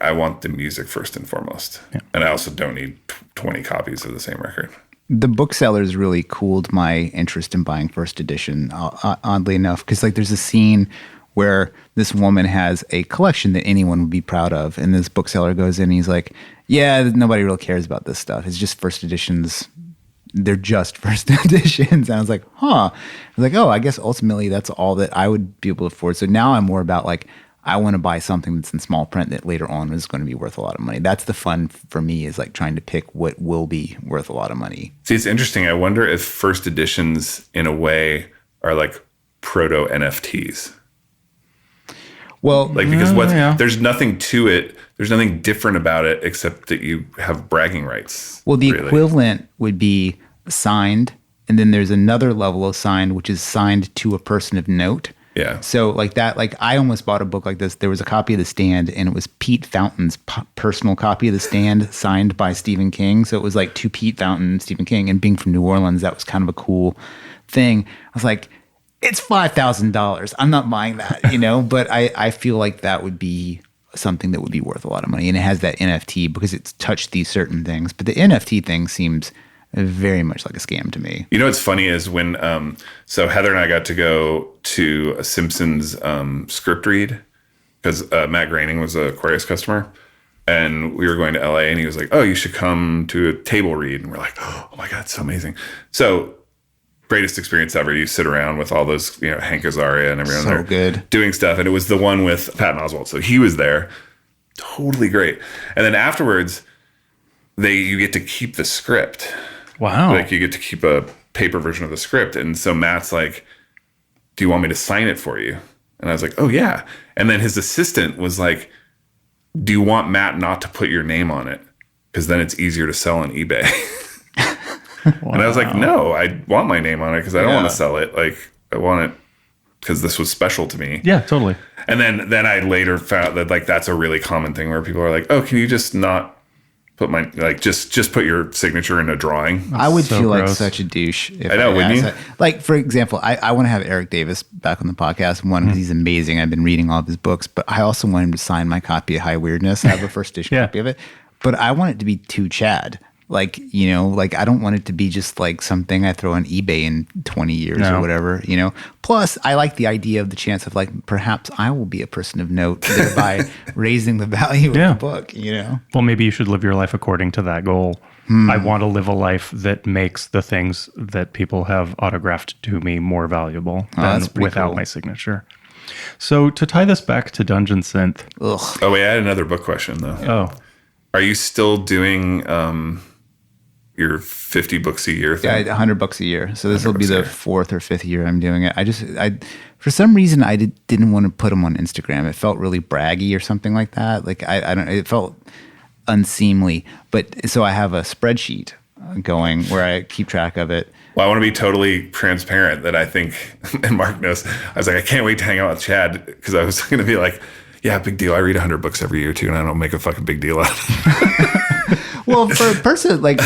I want the music first and foremost. Yeah. And I also don't need 20 copies of the same record. The booksellers really cooled my interest in buying first edition, oddly enough, because like there's a scene where this woman has a collection that anyone would be proud of, and this bookseller goes in and he's like, yeah, nobody really cares about this stuff. It's just first editions. They're just first editions. And I was like, huh. I was like, oh, I guess ultimately that's all that I would be able to afford. So now I'm more about like, I want to buy something that's in small print that later on is going to be worth a lot of money. That's the fun for me, is like trying to pick what will be worth a lot of money. See, it's interesting. I wonder if first editions in a way are like proto NFTs. Well, Like, because there's nothing to it. There's nothing different about it except that you have bragging rights. well, the equivalent would be signed, and then there's another level of signed, which is signed to a person of note. Yeah. So like that, like I almost bought a book like this. There was a copy of The Stand, and it was Pete Fountain's personal copy of The Stand signed by Stephen King. So it was like to Pete Fountain and Stephen King, and being from New Orleans, that was kind of a cool thing. I was like, it's $5,000. I'm not buying that, but I feel like that would be something that would be worth a lot of money. And it has that NFT because it's touched these certain things. But the NFT thing seems very much like a scam to me. What's funny is when, so Heather and I got to go to a Simpsons script read because Matt Groening was a Aquarius customer. And we were going to LA, and he was like, oh, you should come to a table read. And we're like, oh my God, it's so amazing. So greatest experience ever. You sit around with all those, Hank Azaria and everyone there good. Doing stuff. And it was the one with Patton Oswalt. So he was there. Totally great. And then afterwards, you get to keep the script. Wow. Like you get to keep a paper version of the script. And so Matt's like, do you want me to sign it for you? And I was like, oh yeah. And then his assistant was like, do you want Matt not to put your name on it? Because then it's easier to sell on eBay. Wow. And I was like, no, I want my name on it because I don't want to sell it. Like, I want it because this was special to me. Yeah, totally. And then I later found that like that's a really common thing where people are like, oh, can you just not put my just put your signature in a drawing? I would feel like gross. such a douche. If I know, wouldn't you? Like, for example, I want to have Eric Davis back on the podcast. One, because he's amazing. I've been reading all of his books, but I also want him to sign my copy of High Weirdness. I have a first edition copy of it, but I want it to be to Chad. Like, like I don't want it to be just like something I throw on eBay in 20 years or whatever, Plus, I like the idea of the chance of like, perhaps I will be a person of note, thereby raising the value of the book, Well, maybe you should live your life according to that goal. I want to live a life that makes the things that people have autographed to me more valuable than without my signature. So to tie this back to Dungeon Synth. Ugh. Oh, wait, I had another book question though. Oh. Are you still doing your 50 books a year thing? Yeah, $100 a year. So this will be the fourth or fifth year I'm doing it. I for some reason I didn't want to put them on Instagram. It felt really braggy or something like that. Like I don't. It felt unseemly. But so I have a spreadsheet going where I keep track of it. Well, I want to be totally transparent that I think, and Marc knows, I was like, I can't wait to hang out with Chad because I was going to be like, yeah, big deal. I read 100 books every year too, and I don't make a fucking big deal out of it. Well, for a person, like,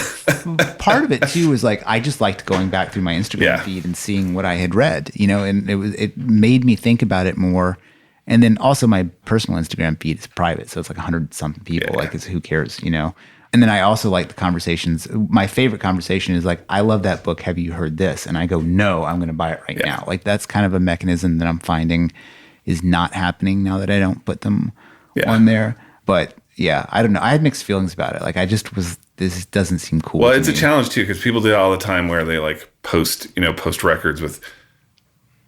part of it too is like I just liked going back through my Instagram feed and seeing what I had read, and it made me think about it more. And then also my personal Instagram feed is private, so it's like 100-something people. Like, who cares, And then I also like the conversations. My favorite conversation is like, I love that book. Have you heard this? And I go, no, I'm going to buy it right now. Like, that's kind of a mechanism that I'm finding is not happening now that I don't put them on there. But yeah, I don't know. I had mixed feelings about it. Like I just was, this doesn't seem cool. Well, to it's me. a challenge too, because people do it all the time where they like post records with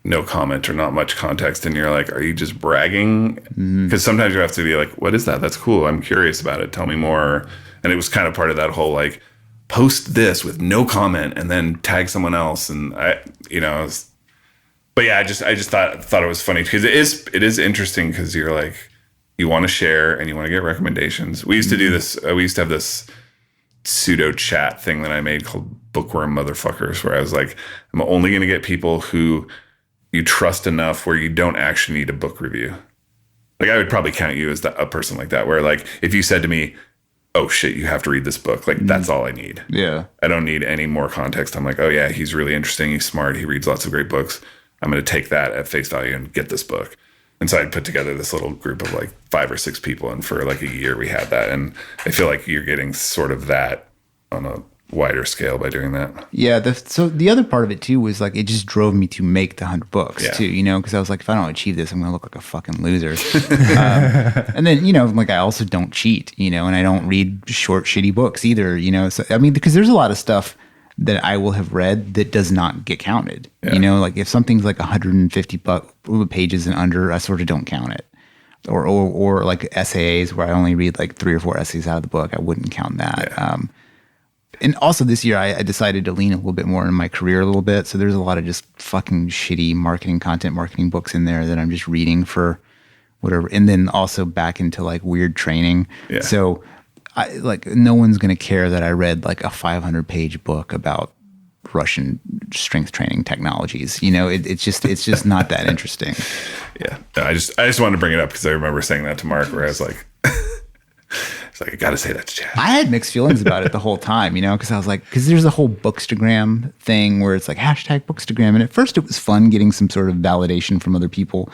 no comment or not much context, and you're like, are you just bragging? Because sometimes you have to be like, what is that? That's cool. I'm curious about it. Tell me more. And it was kind of part of that whole like, post this with no comment and then tag someone else. And but yeah, I just thought it was funny because it is interesting because you're like, you want to share and you want to get recommendations. We used to do this. We used to have this pseudo chat thing that I made called Bookworm Motherfuckers, where I was like, I'm only going to get people who you trust enough where you don't actually need a book review. Like I would probably count you as a person like that, where like if you said to me, oh shit, you have to read this book, like that's all I need. Yeah. I don't need any more context. I'm like, oh yeah, he's really interesting. He's smart. He reads lots of great books. I'm going to take that at face value and get this book. And so I'd put together this little group of like 5 or 6 people. And for like a year we had that. And I feel like you're getting sort of that on a wider scale by doing that. Yeah. So the other part of it too was like, it just drove me to make the 100 books too, because I was like, if I don't achieve this, I'm going to look like a fucking loser. And then, like I also don't cheat, and I don't read short, shitty books either, so, I mean, because there's a lot of stuff that I will have read that does not get counted, like if something's like 150 pages and under, I sort of don't count it. Or like essays where I only read like 3 or 4 essays out of the book, I wouldn't count that. Yeah. And also this year, I decided to lean a little bit more in my career a little bit. So there's a lot of just fucking shitty marketing books in there that I'm just reading for whatever. And then also back into like weird training. Yeah. So no one's going to care that I read like a 500-page book about Russian strength training technologies. It's just not that interesting. Yeah. No, I just wanted to bring it up because I remember saying that to Marc, where I was like, it's like, I got to say that to Chad. I had mixed feelings about it the whole time, because I was like, because there's a whole Bookstagram thing where it's like #Bookstagram. And at first it was fun getting some sort of validation from other people.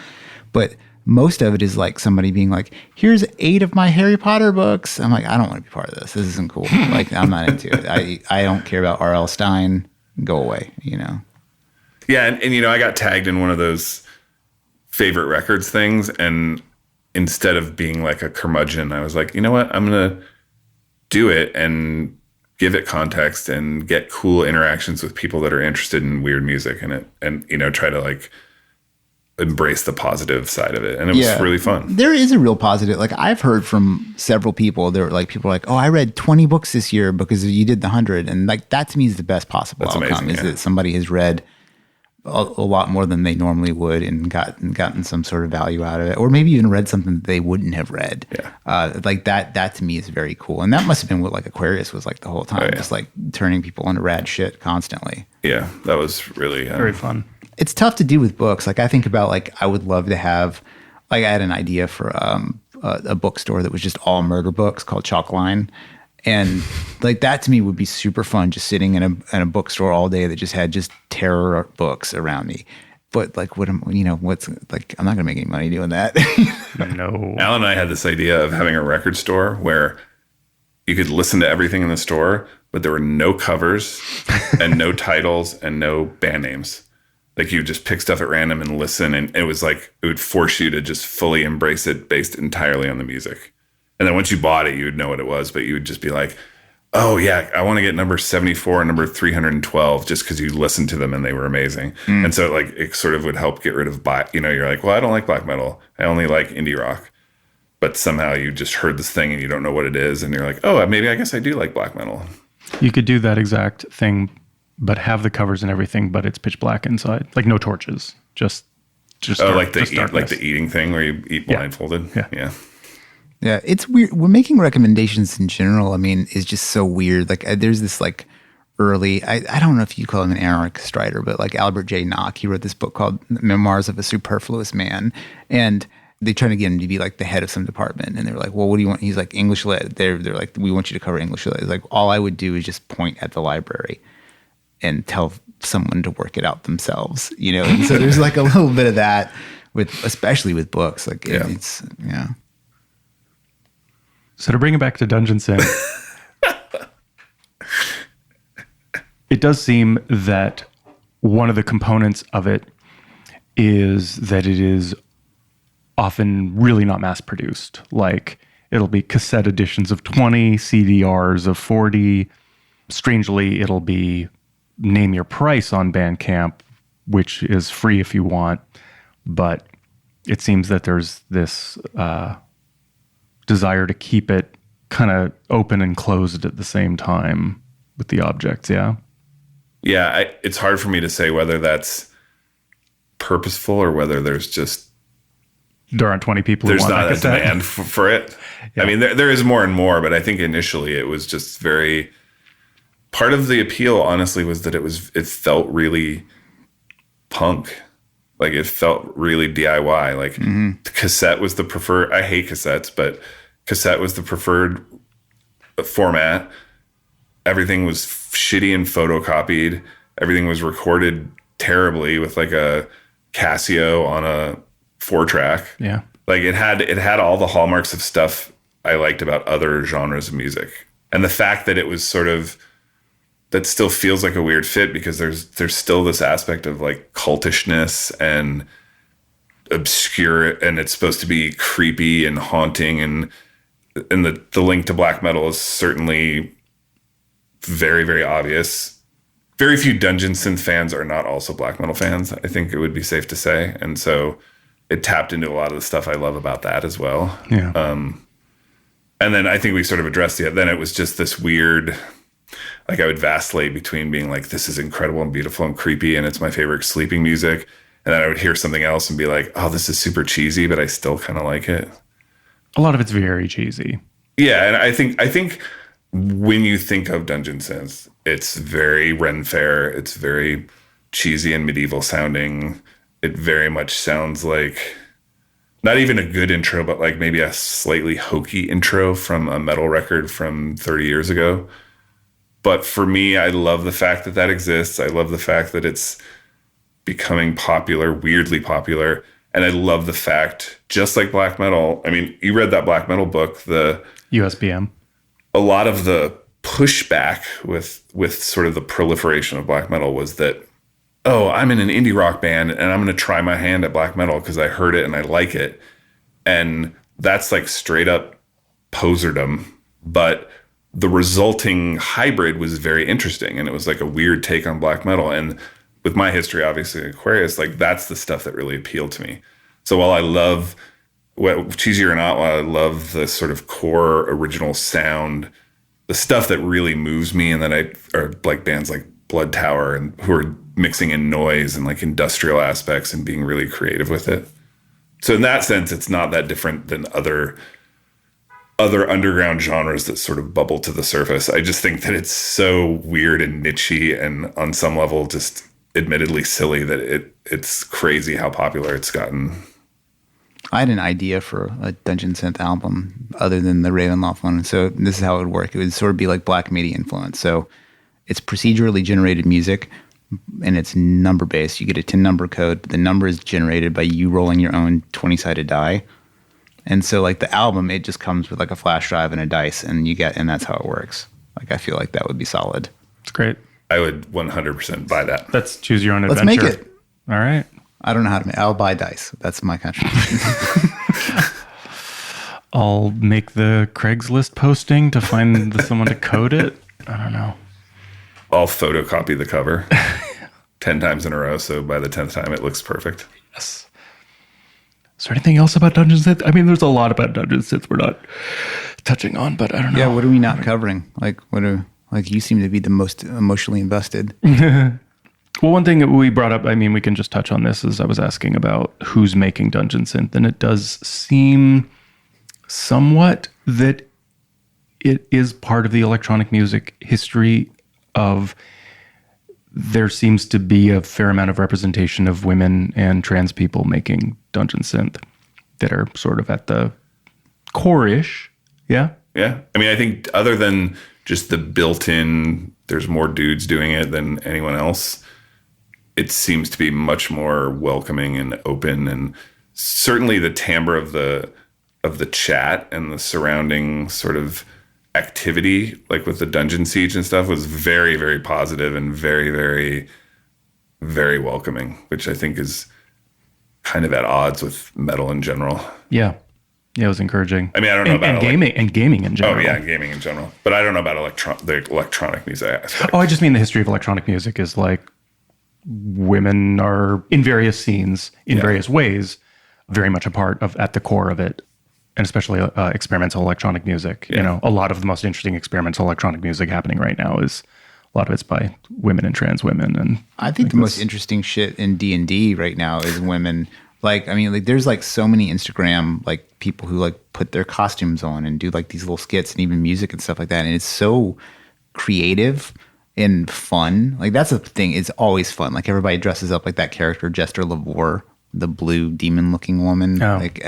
But most of it is like somebody being like, here's 8 of my Harry Potter books. I'm like, I don't want to be part of this. This isn't cool. Like, I'm not into it. I don't care about R.L. Stein. Go away, Yeah. And I got tagged in one of those favorite records things. And instead of being like a curmudgeon, I was like, you know what? I'm going to do it and give it context and get cool interactions with people that are interested in weird music and try to like embrace the positive side of it. And it was really fun. There is a real positive. Like I've heard from several people, people are like, oh, I read 20 books this year because you did the 100. And like, that to me is the best possible That's outcome amazing, that somebody has read a lot more than they normally would and gotten some sort of value out of it, or maybe even read something that they wouldn't have read. Yeah. Like that to me is very cool. And that must have been what like Aquarius was like the whole time, just like turning people into rad shit constantly. Yeah, that was really very fun. It's tough to do with books. Like I think about like, I would love to have, like I had an idea for a bookstore that was just all murder books called Chalkline. And like that to me would be super fun, just sitting in a bookstore all day that just had just terror books around me. But like, what's like, I'm not gonna make any money doing that. No. Alan and I had this idea of having a record store where you could listen to everything in the store, but there were no covers and no titles and no band names. Like you just pick stuff at random and listen, and it was like it would force you to just fully embrace it based entirely on the music. And then once you bought it, you would know what it was, but you would just be like, oh yeah, I want to get number 74 and number 312 just because you listened to them and they were amazing. And so like it sort of would help get rid of you're like, well, I don't like black metal. I only like indie rock. But somehow you just heard this thing and you don't know what it is. And you're like, oh, maybe I guess I do like black metal. You could do that exact thing, but have the covers and everything, but it's pitch black inside. Like no torches. Just like the eating thing where you eat blindfolded. Yeah. Yeah, it's weird. We're making recommendations in general. I mean, is just so weird. Like, there's this like early. I don't know if you call him an anarchist writer, but like Albert J. Nock, he wrote this book called Memoirs of a Superfluous Man, and they try to get him to be like the head of some department, and they're like, "Well, what do you want?" He's like, "English lit." They're like, "We want you to cover English lit." It's like, all I would do is just point at the library and tell someone to work it out themselves, And so there's like a little bit of that especially with books. Like, it's. So to bring it back to Dungeon Synth, it does seem that one of the components of it is that it is often really not mass produced. Like It'll be cassette editions of 20, CDRs of 40. Strangely, it'll be name your price on Bandcamp, which is free if you want. But it seems that there's this desire to keep it kind of open and closed at the same time with the objects, yeah? Yeah, it's hard for me to say whether that's purposeful or whether there's just... There aren't 20 people who there's want not that a cassette. demand for it. Yeah. I mean, there is more and more, but I think initially it was just very... Part of the appeal, honestly, was that it felt really punk. Like, it felt really DIY. Like, cassette was the preferred... I hate cassettes, but cassette was the preferred format. Everything was shitty and photocopied. Everything was recorded terribly with like a Casio on a 4-track. Yeah. Like, it had all the hallmarks of stuff I liked about other genres of music. And the fact that it was sort of... that still feels like a weird fit because there's still this aspect of like cultishness and obscure, and it's supposed to be creepy and haunting, and the link to black metal is certainly very, very obvious. Very few dungeon synth fans are not also black metal fans, I think it would be safe to say. And so it tapped into a lot of the stuff I love about that as well. Yeah. And then I think we sort of addressed it. Then it was just this weird... Like, I would vacillate between being like, this is incredible and beautiful and creepy, and it's my favorite sleeping music. And then I would hear something else and be like, oh, this is super cheesy, but I still kind of like it. A lot of it's very cheesy. Yeah, and I think when you think of dungeon synth, it's very Ren Fair. It's very cheesy and medieval sounding. It very much sounds like not even a good intro, but like maybe a slightly hokey intro from a metal record from 30 years ago. But for me, I love the fact that exists. I love the fact that it's becoming popular, weirdly popular. And I love the fact, just like black metal, I mean, you read that black metal book, the USBM. A lot of the pushback with sort of the proliferation of black metal was that, oh, I'm in an indie rock band and I'm going to try my hand at black metal because I heard it and I like it. And that's like straight up poserdom. But the resulting hybrid was very interesting, and it was like a weird take on black metal. And with my history, obviously, Aquarius, like that's the stuff that really appealed to me. So while I love, cheesy or not, while I love the sort of core original sound, the stuff that really moves me, and then are like bands like Blood Tower and who are mixing in noise and like industrial aspects and being really creative with it. So in that sense, it's not that different than other underground genres that sort of bubble to the surface. I just think that it's so weird and nichey and on some level just admittedly silly that it's crazy how popular it's gotten. I had an idea for a dungeon synth album other than the Ravenloft one. So this is how it would work. It would sort of be like Black Midi influence. So it's procedurally generated music and it's number based. You get a 10 number code, but the number is generated by you rolling your own 20-sided die. And so like the album, it just comes with like a flash drive and a dice and that's how it works. Like, I feel like that would be solid. It's great. I would 100% buy that. Let's choose your own adventure. Let's make it. All right. I don't know how to make I'll buy dice. That's my contribution. I'll make the Craigslist posting to find someone to code it. I don't know. I'll photocopy the cover 10 times in a row. So by the 10th time, it looks perfect. Yes. Is there anything else about Dungeon Synth? I mean, there's a lot about Dungeon Synth we're not touching on, but I don't know. Yeah, what are we not covering? Like, you seem to be the most emotionally invested. Well, one thing that we brought up, I mean, we can just touch on this, is I was asking about who's making Dungeon Synth, and it does seem somewhat that it is part of the electronic music history of there seems to be a fair amount of representation of women and trans people making Dungeon Synth that are sort of at the core-ish. Yeah? Yeah. I mean, I think other than just the built-in, there's more dudes doing it than anyone else, it seems to be much more welcoming and open. And certainly the timbre of the chat and the surrounding sort of activity, like with the Dungeon Siege and stuff, was very, very positive and very, very, very welcoming, which I think is kind of at odds with metal in general. Yeah. Yeah, it was encouraging. I mean, I don't know about gaming in general. Oh yeah, gaming in general. But I don't know about the electronic music aspect. Oh, I just mean the history of electronic music is like women are in various scenes in various ways very much a part of at the core of it, and especially experimental electronic music. You know, a lot of the most interesting experimental electronic music happening right now is a lot of it's by women and trans women. And I think the most interesting shit in D&D right now is women. Like, I mean, like there's like so many Instagram like people who like put their costumes on and do like these little skits and even music and stuff like that. And it's so creative and fun. Like that's the thing. It's always fun. Like everybody dresses up like that character, Jester Lavore, the blue demon looking woman. Oh. Like,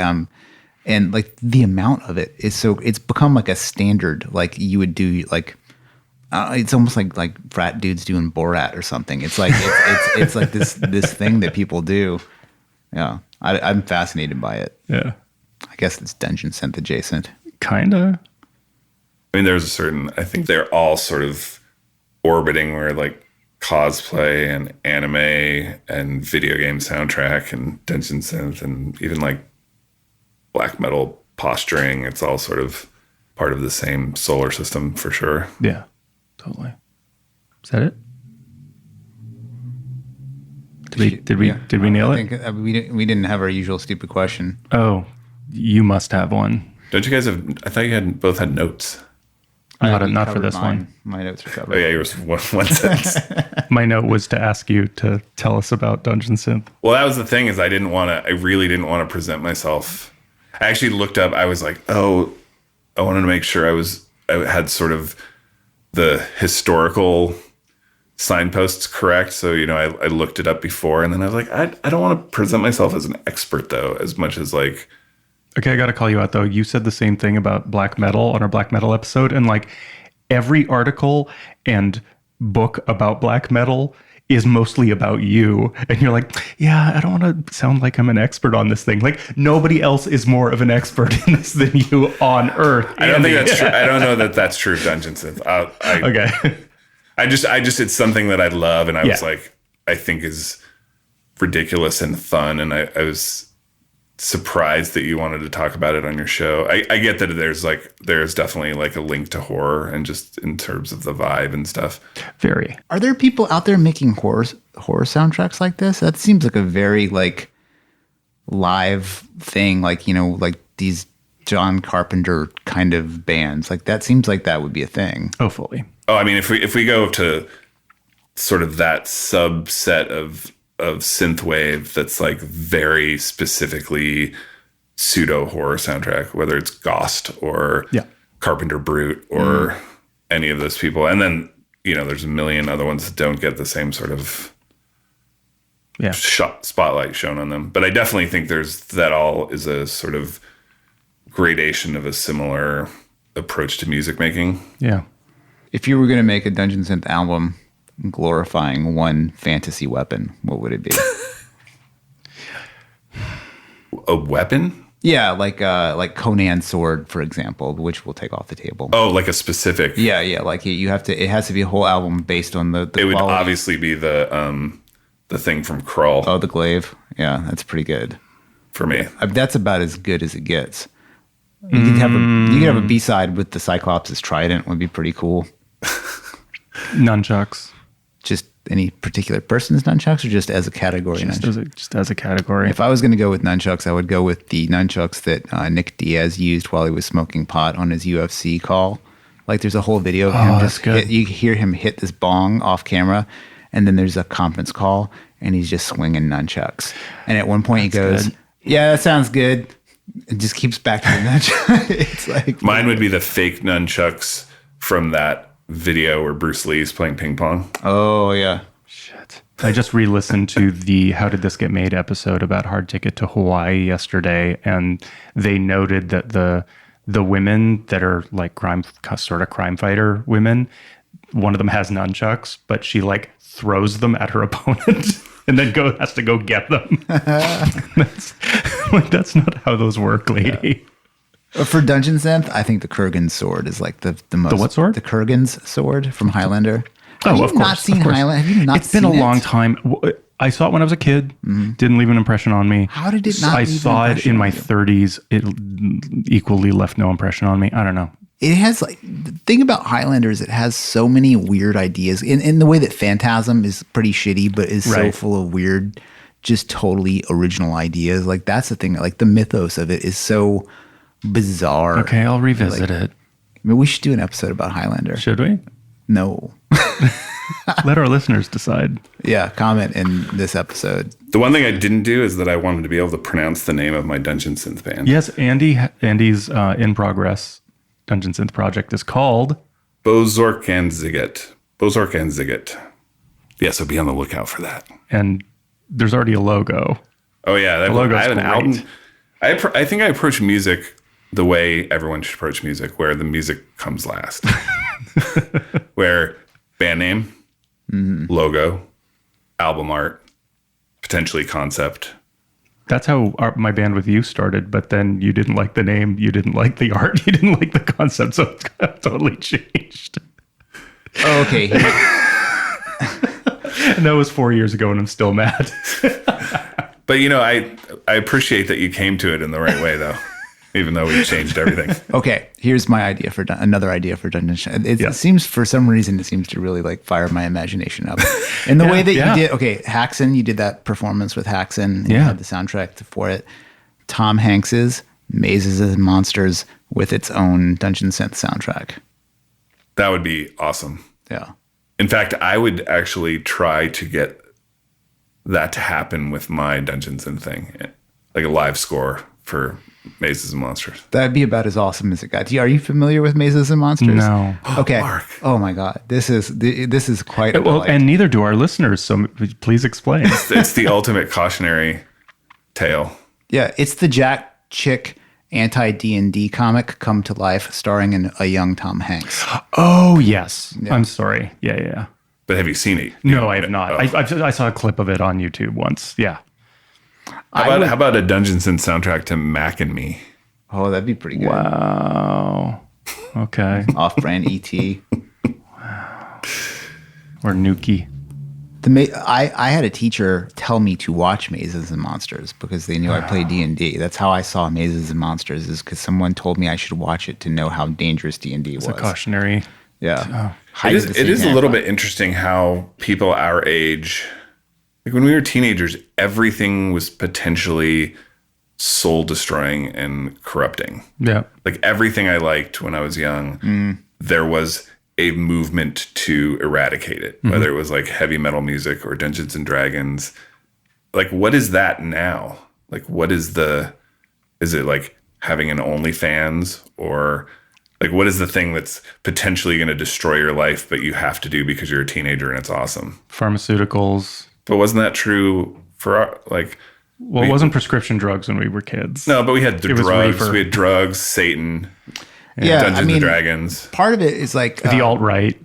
and like the amount of it is so, it's become like a standard. Like you would do like, it's almost like frat dudes doing Borat or something. It's like, it's like this thing that people do. Yeah, I'm fascinated by it. yeah, I guess it's dungeon synth adjacent. kinda. I mean, there's a certain, I think they're all sort of orbiting where like cosplay and anime and video game soundtrack and dungeon synth and even like black metal posturing. It's all sort of part of the same solar system for sure. Yeah, totally. Is that it? Did we nail I it? think we didn't have our usual stupid question. Oh, you must have one. Don't you guys have, I thought you both had notes. Not We for covered this mine. one. My notes are Oh covered. yeah, yours one sentence. My note was to ask you to tell us about Dungeon Synth. Well, that was the thing is I really didn't want to present myself. I actually looked up, I was like, oh, I wanted to make sure I had sort of the historical signposts correct. So, you know, I looked it up before and then I was like, I don't want to present myself as an expert though, as much as like, Okay, I got to call you out though. You said the same thing about black metal on our black metal episode, and like every article and book about black metal is mostly about you. And you're like, yeah, I don't want to sound like I'm an expert on this thing. Like nobody else is more of an expert in this than you on Earth. I don't think that's true. I don't know that that's true of Dungeon Synth. Okay. I just, it's something that I love. And I was like, I think is ridiculous and fun. And I was surprised that you wanted to talk about it on your show. I get that there's definitely like a link to horror and just in terms of the vibe and stuff. Very. Are there people out there making horror soundtracks like this? That seems like a very like live thing. Like, you know, like these John Carpenter kind of bands. Like that seems like that would be a thing. Oh, fully. Oh, I mean, if we go to sort of that subset of synthwave that's like very specifically pseudo horror soundtrack, whether it's Ghost or Carpenter Brute or any of those people, and then you know there's a million other ones that don't get the same sort of spotlight shown on them. But I definitely think that all is a sort of gradation of a similar approach to music making. Yeah. If you were going to make a Dungeon Synth album glorifying one fantasy weapon, what would it be? A weapon? Yeah, like Conan's sword, for example, which we'll take off the table. Oh, like a specific. Yeah, like you have to. It has to be a whole album based on the It would quality. obviously be the thing from Krull. Oh, the glaive. Yeah, that's pretty good. For me. That's about as good as it gets. You could have a B-side with the Cyclops' trident. Would be pretty cool. Nunchucks. Just any particular person's nunchucks, or just as a category? Just as a category. If I was going to go with nunchucks, I would go with the nunchucks that Nick Diaz used while he was smoking pot on his UFC call. Like there's a whole video of him just you hear him hit this bong off camera, and then there's a conference call, and he's just swinging nunchucks. And at one point he goes, "Yeah, that sounds good." It just keeps back to the nunchuck. It's like mine would be the fake nunchucks from that video where Bruce Lee's playing ping pong. Oh yeah. Shit. I just re-listened to the How Did This Get Made episode about Hard Ticket to Hawaii yesterday, and they noted that the women that are like crime fighter women, one of them has nunchucks, but she like throws them at her opponent and then has to go get them. That's not how those work, lady. For Dungeon Synth, I think the Kurgan's sword is like the most. The what sword? The Kurgan's sword from Highlander. Oh, Have you of course. not seen of course. Highlander? Have you not It's been a long time. I saw it when I was a kid. Didn't leave an impression on me. How did it not I leave an saw it impression in on my you? 30s. It equally left no impression on me. I don't know. It has like the thing about Highlanders. It has so many weird ideas in the way that Phantasm is pretty shitty, but is so Right. full of weird, just totally original ideas. Like that's the thing. Like the mythos of it is so bizarre. Okay, I'll revisit it. I mean, we should do an episode about Highlander. Should we? No. Let our listeners decide. Yeah, comment in this episode. The one thing I didn't do is that I wanted to be able to pronounce the name of my Dungeon Synth band. Yes, Andy's in progress Dungeon Synth project is called Bozork and Ziggit. Yeah, so be on the lookout for that. and there's already a logo. Oh yeah, logo's I have an great. album. I think I approach music the way everyone should approach music, where the music comes last. Where band name, logo, album art, potentially concept. That's how my band with you started, but then you didn't like the name, you didn't like the art, you didn't like the concept, so it's totally changed. Oh, okay. And that was 4 years ago, and I'm still mad. But I appreciate that you came to it in the right way, though, even though we've changed everything. Okay, here's my idea for another idea for Dungeon. It Yeah. seems for some reason it seems to really like fire my imagination up. In the way that yeah. you did, okay, Haxon, you did that performance with Haxon. And You Yeah. had the soundtrack for it. Tom Hanks's Mazes and Monsters with its own Dungeon Synth soundtrack. That would be awesome. Yeah. In fact, I would actually try to get that to happen with my Dungeons and thing, like a live score for Mazes and Monsters. That'd be about as awesome as it got. Are you familiar with Mazes and Monsters? No. Okay. Marc. Oh my God, this is quite a Well, delight. and neither do our listeners, so please explain. It's the ultimate cautionary tale. Yeah, it's the Jack Chick anti D&D comic come to life, starring a young Tom Hanks. Oh, yes. I'm sorry. Yeah. But have you seen it? No, I have not. Oh. I saw a clip of it on YouTube once. Yeah. How about a Dungeons and soundtrack to Mac and Me? Oh, that'd be pretty good. Wow. Okay. Off-brand ET. Or Nuki. I had a teacher tell me to watch Mazes and Monsters because they knew I played D&D. That's how I saw Mazes and Monsters, is because someone told me I should watch it to know how dangerous D&D was. It's a cautionary. Yeah. It is a little bit interesting how people our age, like when we were teenagers, everything was potentially soul destroying and corrupting. Yeah. Like everything I liked when I was young, there was a movement to eradicate it, whether it was like heavy metal music or Dungeons and Dragons. Like, what is that now? Like, is it like having an OnlyFans, or like, what is the thing that's potentially going to destroy your life, but you have to do because you're a teenager and it's awesome? Pharmaceuticals. But wasn't that true for our, like, Well, it wasn't prescription drugs when we were kids. no, but we had the was drugs, reefer. we had drugs, Satan, Yeah, Dungeons and Dragons. part of it is like The alt-right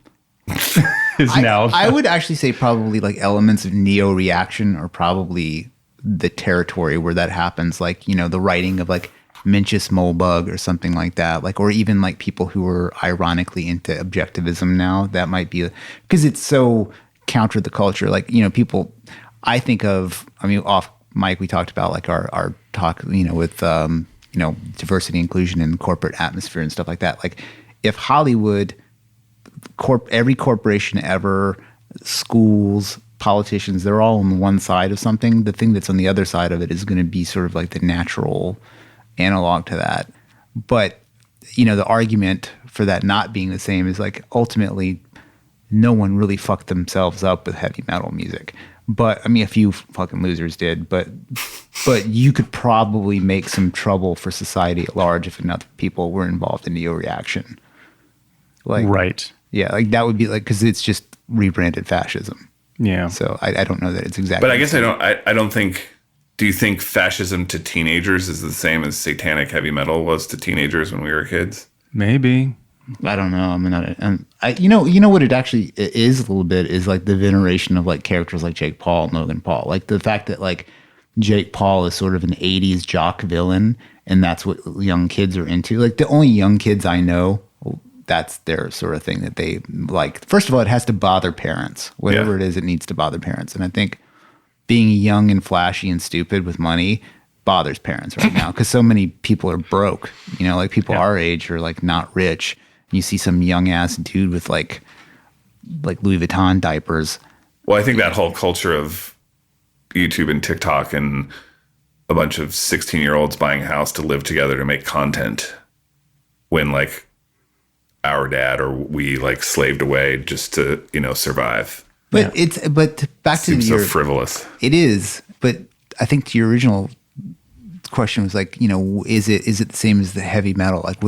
is now. I would actually say probably like elements of neo-reaction are probably the territory where that happens. Like, the writing of like Mencius Moldbug or something like that. Like, or even like people who are ironically into objectivism now. That might be because it's so counter the culture. Like, people, I think of, off mic, we talked about like our talk, with, diversity, inclusion, and corporate atmosphere and stuff like that. Like, if Hollywood, every corporation ever, schools, politicians, they're all on one side of something. The thing that's on the other side of it is going to be sort of like the natural analog to that. But, the argument for that not being the same is like ultimately no one really fucked themselves up with heavy metal music. But a few fucking losers did. But you could probably make some trouble for society at large if enough people were involved in neo-reaction. Like, right. yeah, like that would be like, because it's just rebranded fascism. Yeah. So I don't know that it's exactly. But I guess I don't think. Do you think fascism to teenagers is the same as satanic heavy metal was to teenagers when we were kids? Maybe. I don't know. You know what it actually is a little bit is like the veneration of like characters like Jake Paul and Logan Paul. Like the fact that like Jake Paul is sort of an 80s jock villain and that's what young kids are into. Like the only young kids I know, that's their sort of thing that they like. First of all, it has to bother parents. Whatever it is, it needs to bother parents. And I think being young and flashy and stupid with money bothers parents right now because so many people are broke. You know, like people our age are like not rich. You see some young ass dude with like Louis Vuitton diapers. Well, I think that whole culture of YouTube and TikTok and a bunch of 16-year-olds buying a house to live together to make content when like our dad or we like slaved away just to, you know, survive. But but back to Seems so frivolous. It is, but I think to your original question was like, you know, is it the same as the heavy metal? Like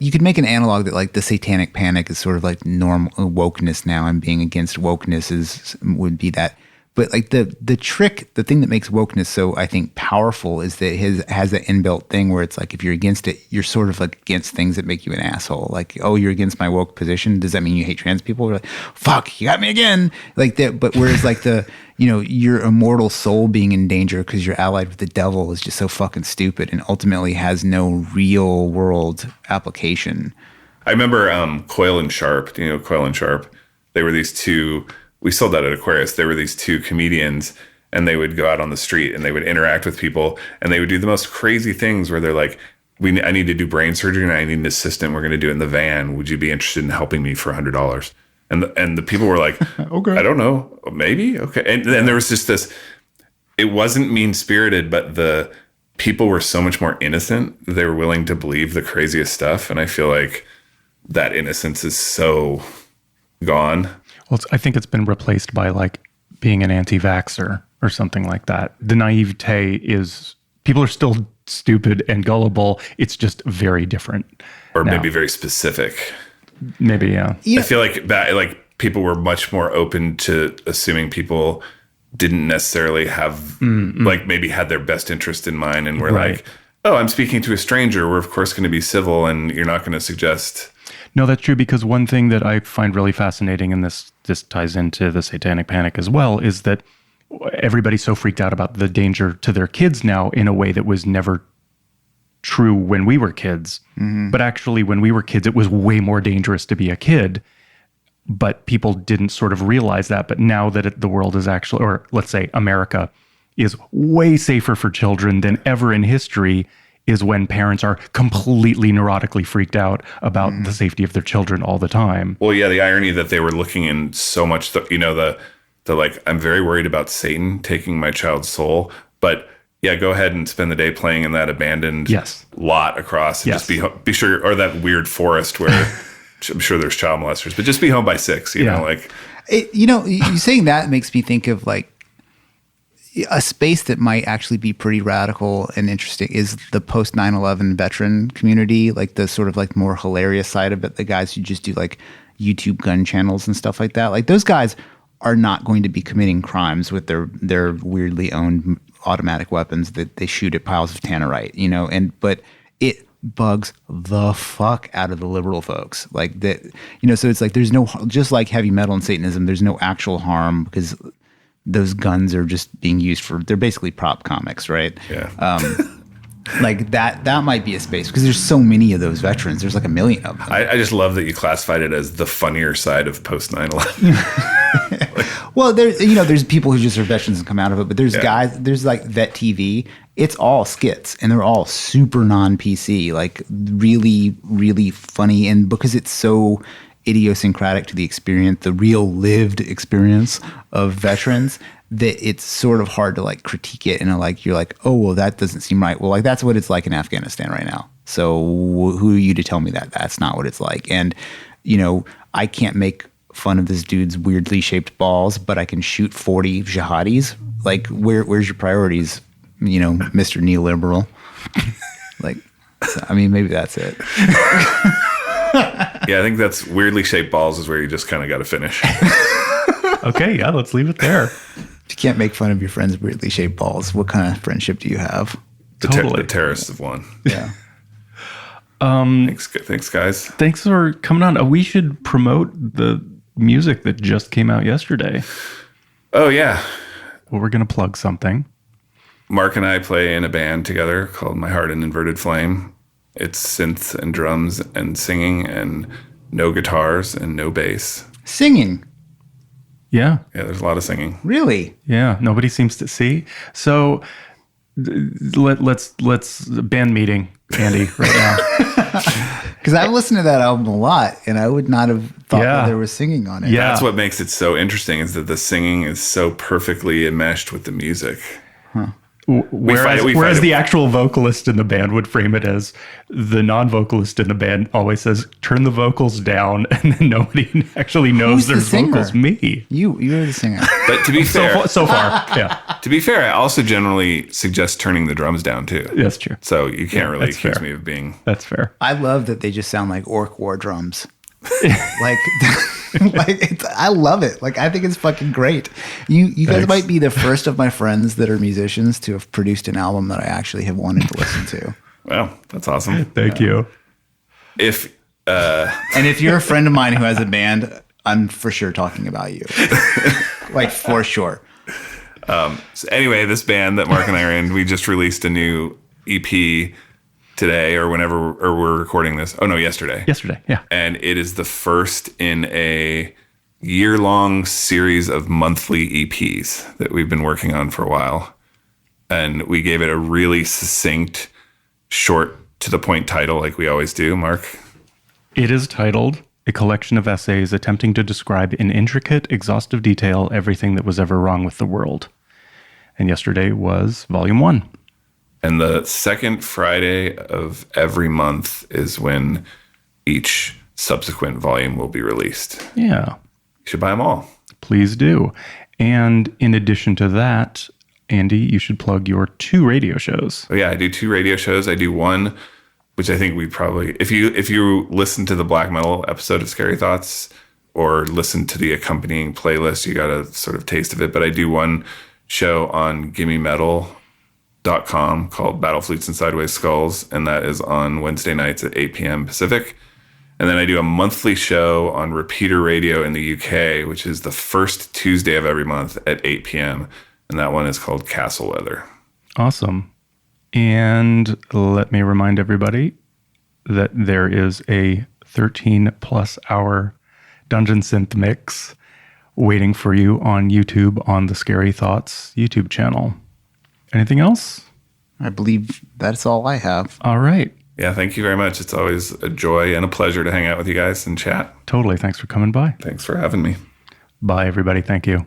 you could make an analog that like the satanic panic is sort of like normal wokeness now, and being against wokeness would be that. But like the thing that makes wokeness so I think powerful is that it has that inbuilt thing where it's like if you're against it, you're sort of like against things that make you an asshole. Like, oh, you're against my woke position. Does that mean you hate trans people? You're like, fuck, you got me again. Like that. But whereas like you know, your immortal soul being in danger because you're allied with the devil is just so fucking stupid and ultimately has no real world application. I remember Coil and Sharp. Do you know Coil and Sharp? They were these two. We sold that at Aquarius. There were these two comedians, and they would go out on the street and they would interact with people, and they would do the most crazy things where they're like, I need to do brain surgery and I need an assistant. We're going to do it in the van. Would you be interested in helping me for $100? And the people were like, Okay. I don't know, maybe. Okay. And then there was just this, it wasn't mean spirited, but the people were so much more innocent. They were willing to believe the craziest stuff. And I feel like that innocence is so gone. Well, I think it's been replaced by like being an anti-vaxxer or something like that. The naivete is, people are still stupid and gullible. It's just very different. Or now. Maybe very specific. Maybe, yeah. I feel like people were much more open to assuming people didn't necessarily have, like maybe had their best interest in mind. And we're like, oh, I'm speaking to a stranger. We're of course going to be civil and you're not going to suggest. No, that's true, because one thing that I find really fascinating, and this ties into the satanic panic as well, is that everybody's so freaked out about the danger to their kids now in a way that was never true when we were kids. Mm-hmm. But actually, when we were kids, it was way more dangerous to be a kid. But people didn't sort of realize that. But now that the world is actually, or let's say America, is way safer for children than ever in history, is when parents are completely neurotically freaked out about the safety of their children all the time. Well, yeah, the irony that they were looking in so much, the like, I'm very worried about Satan taking my child's soul, but yeah, go ahead and spend the day playing in that abandoned lot across and just be sure, or that weird forest where I'm sure there's child molesters, but just be home by 6, you know, like. You saying that makes me think of like, a space that might actually be pretty radical and interesting is the post 9/11 veteran community, like the sort of like more hilarious side of it. The guys who just do like YouTube gun channels and stuff like that. Like those guys are not going to be committing crimes with their weirdly owned automatic weapons that they shoot at piles of tannerite, you know, but it bugs the fuck out of the liberal folks like that, you know, so it's like there's no, just like heavy metal and Satanism, there's no actual harm because those guns are just being used they're basically prop comics, right? Yeah. Like that might be a space because there's so many of those veterans. There's like a million of them. I just love that you classified it as the funnier side of post 9/11. Well, there's people who just are veterans and come out of it, but there's guys, there's like Vet TV. It's all skits and they're all super non-PC, like really, really funny. And because it's so idiosyncratic to the experience, the real lived experience of veterans, that it's sort of hard to like critique it and like you're like, oh well, that doesn't seem right. Well, like that's what it's like in Afghanistan right now. So who are you to tell me that that's not what it's like? And you know, I can't make fun of this dude's weirdly shaped balls, but I can shoot 40 jihadis. Like where's your priorities, you know, Mr. Neoliberal? Like, so, I mean, maybe that's it. Yeah, I think that's weirdly shaped balls is where you just kind of got to finish. Okay, yeah, let's leave it there. If you can't make fun of your friend's weirdly shaped balls, what kind of friendship do you have? The terrorists have won. Yeah. Thanks, guys. Thanks for coming on. We should promote the music that just came out yesterday. Oh, yeah. Well, we're going to plug something. Marc and I play in a band together called My Heart an Inverted Flame. It's synth and drums and singing and no guitars and no bass. Singing. Yeah. Yeah, there's a lot of singing. Really? Yeah. Nobody seems to see. So let's band meeting, Andy, right now. Because I've listened to that album a lot, and I would not have thought Yeah. that there was singing on it. Yeah. That's what makes it so interesting, is that the singing is so perfectly enmeshed with the music. Whereas the actual vocalist in the band would frame it as the non-vocalist in the band always says, turn the vocals down, and then nobody actually knows Who's the there's singer? vocals. Me. You're the singer. But to be fair, So far, yeah. to be fair, I also generally suggest turning the drums down too. That's true. So you can't really that's accuse fair. me of being. That's fair. I love that they just sound like orc war drums. like, I love it. Like, I think it's fucking great. You guys Thanks. might be the first of my friends that are musicians to have produced an album that I actually have wanted to listen to. Well, that's awesome. Thank you. If And if you're a friend of mine who has a band, I'm for sure talking about you. Like, for sure. so anyway, this band that Mark and I are in, we just released a new EP today, or whenever, or we're recording this. Oh no, yesterday. Yesterday, yeah. And it is the first in a year-long series of monthly EPs that we've been working on for a while. And we gave it a really succinct, short, to-the-point title, like we always do. Mark? It is titled A Collection of Essays Attempting to Describe in Intricate, Exhaustive Detail Everything That Was Ever Wrong with the World. And yesterday was Volume 1. And the second Friday of every month is when each subsequent volume will be released. Yeah, You should buy them all. please do. And in addition to that, Andy, you should plug your 2 radio shows. Oh yeah, I do 2 radio shows. I do one, which I think we probably, if you listen to the black metal episode of Scary Thoughts or listen to the accompanying playlist, you got a sort of taste of it. But I do one show on GimmeMetal.com called Battle Flutes and Sideways Skulls, and that is on Wednesday nights at 8 p.m. Pacific. And then I do a monthly show on Repeater Radio in the UK, which is the first Tuesday of every month at 8 p.m. And that one is called Castle Weather. Awesome. And let me remind everybody that there is a 13-plus hour Dungeon Synth mix waiting for you on YouTube on the Scary Thoughts YouTube channel. Anything else? I believe that's all I have. All right. Yeah, thank you very much. It's always a joy and a pleasure to hang out with you guys and chat. Totally. Thanks for coming by. Thanks for having me. Bye, everybody. Thank you.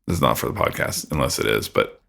This is not for the podcast, unless it is, but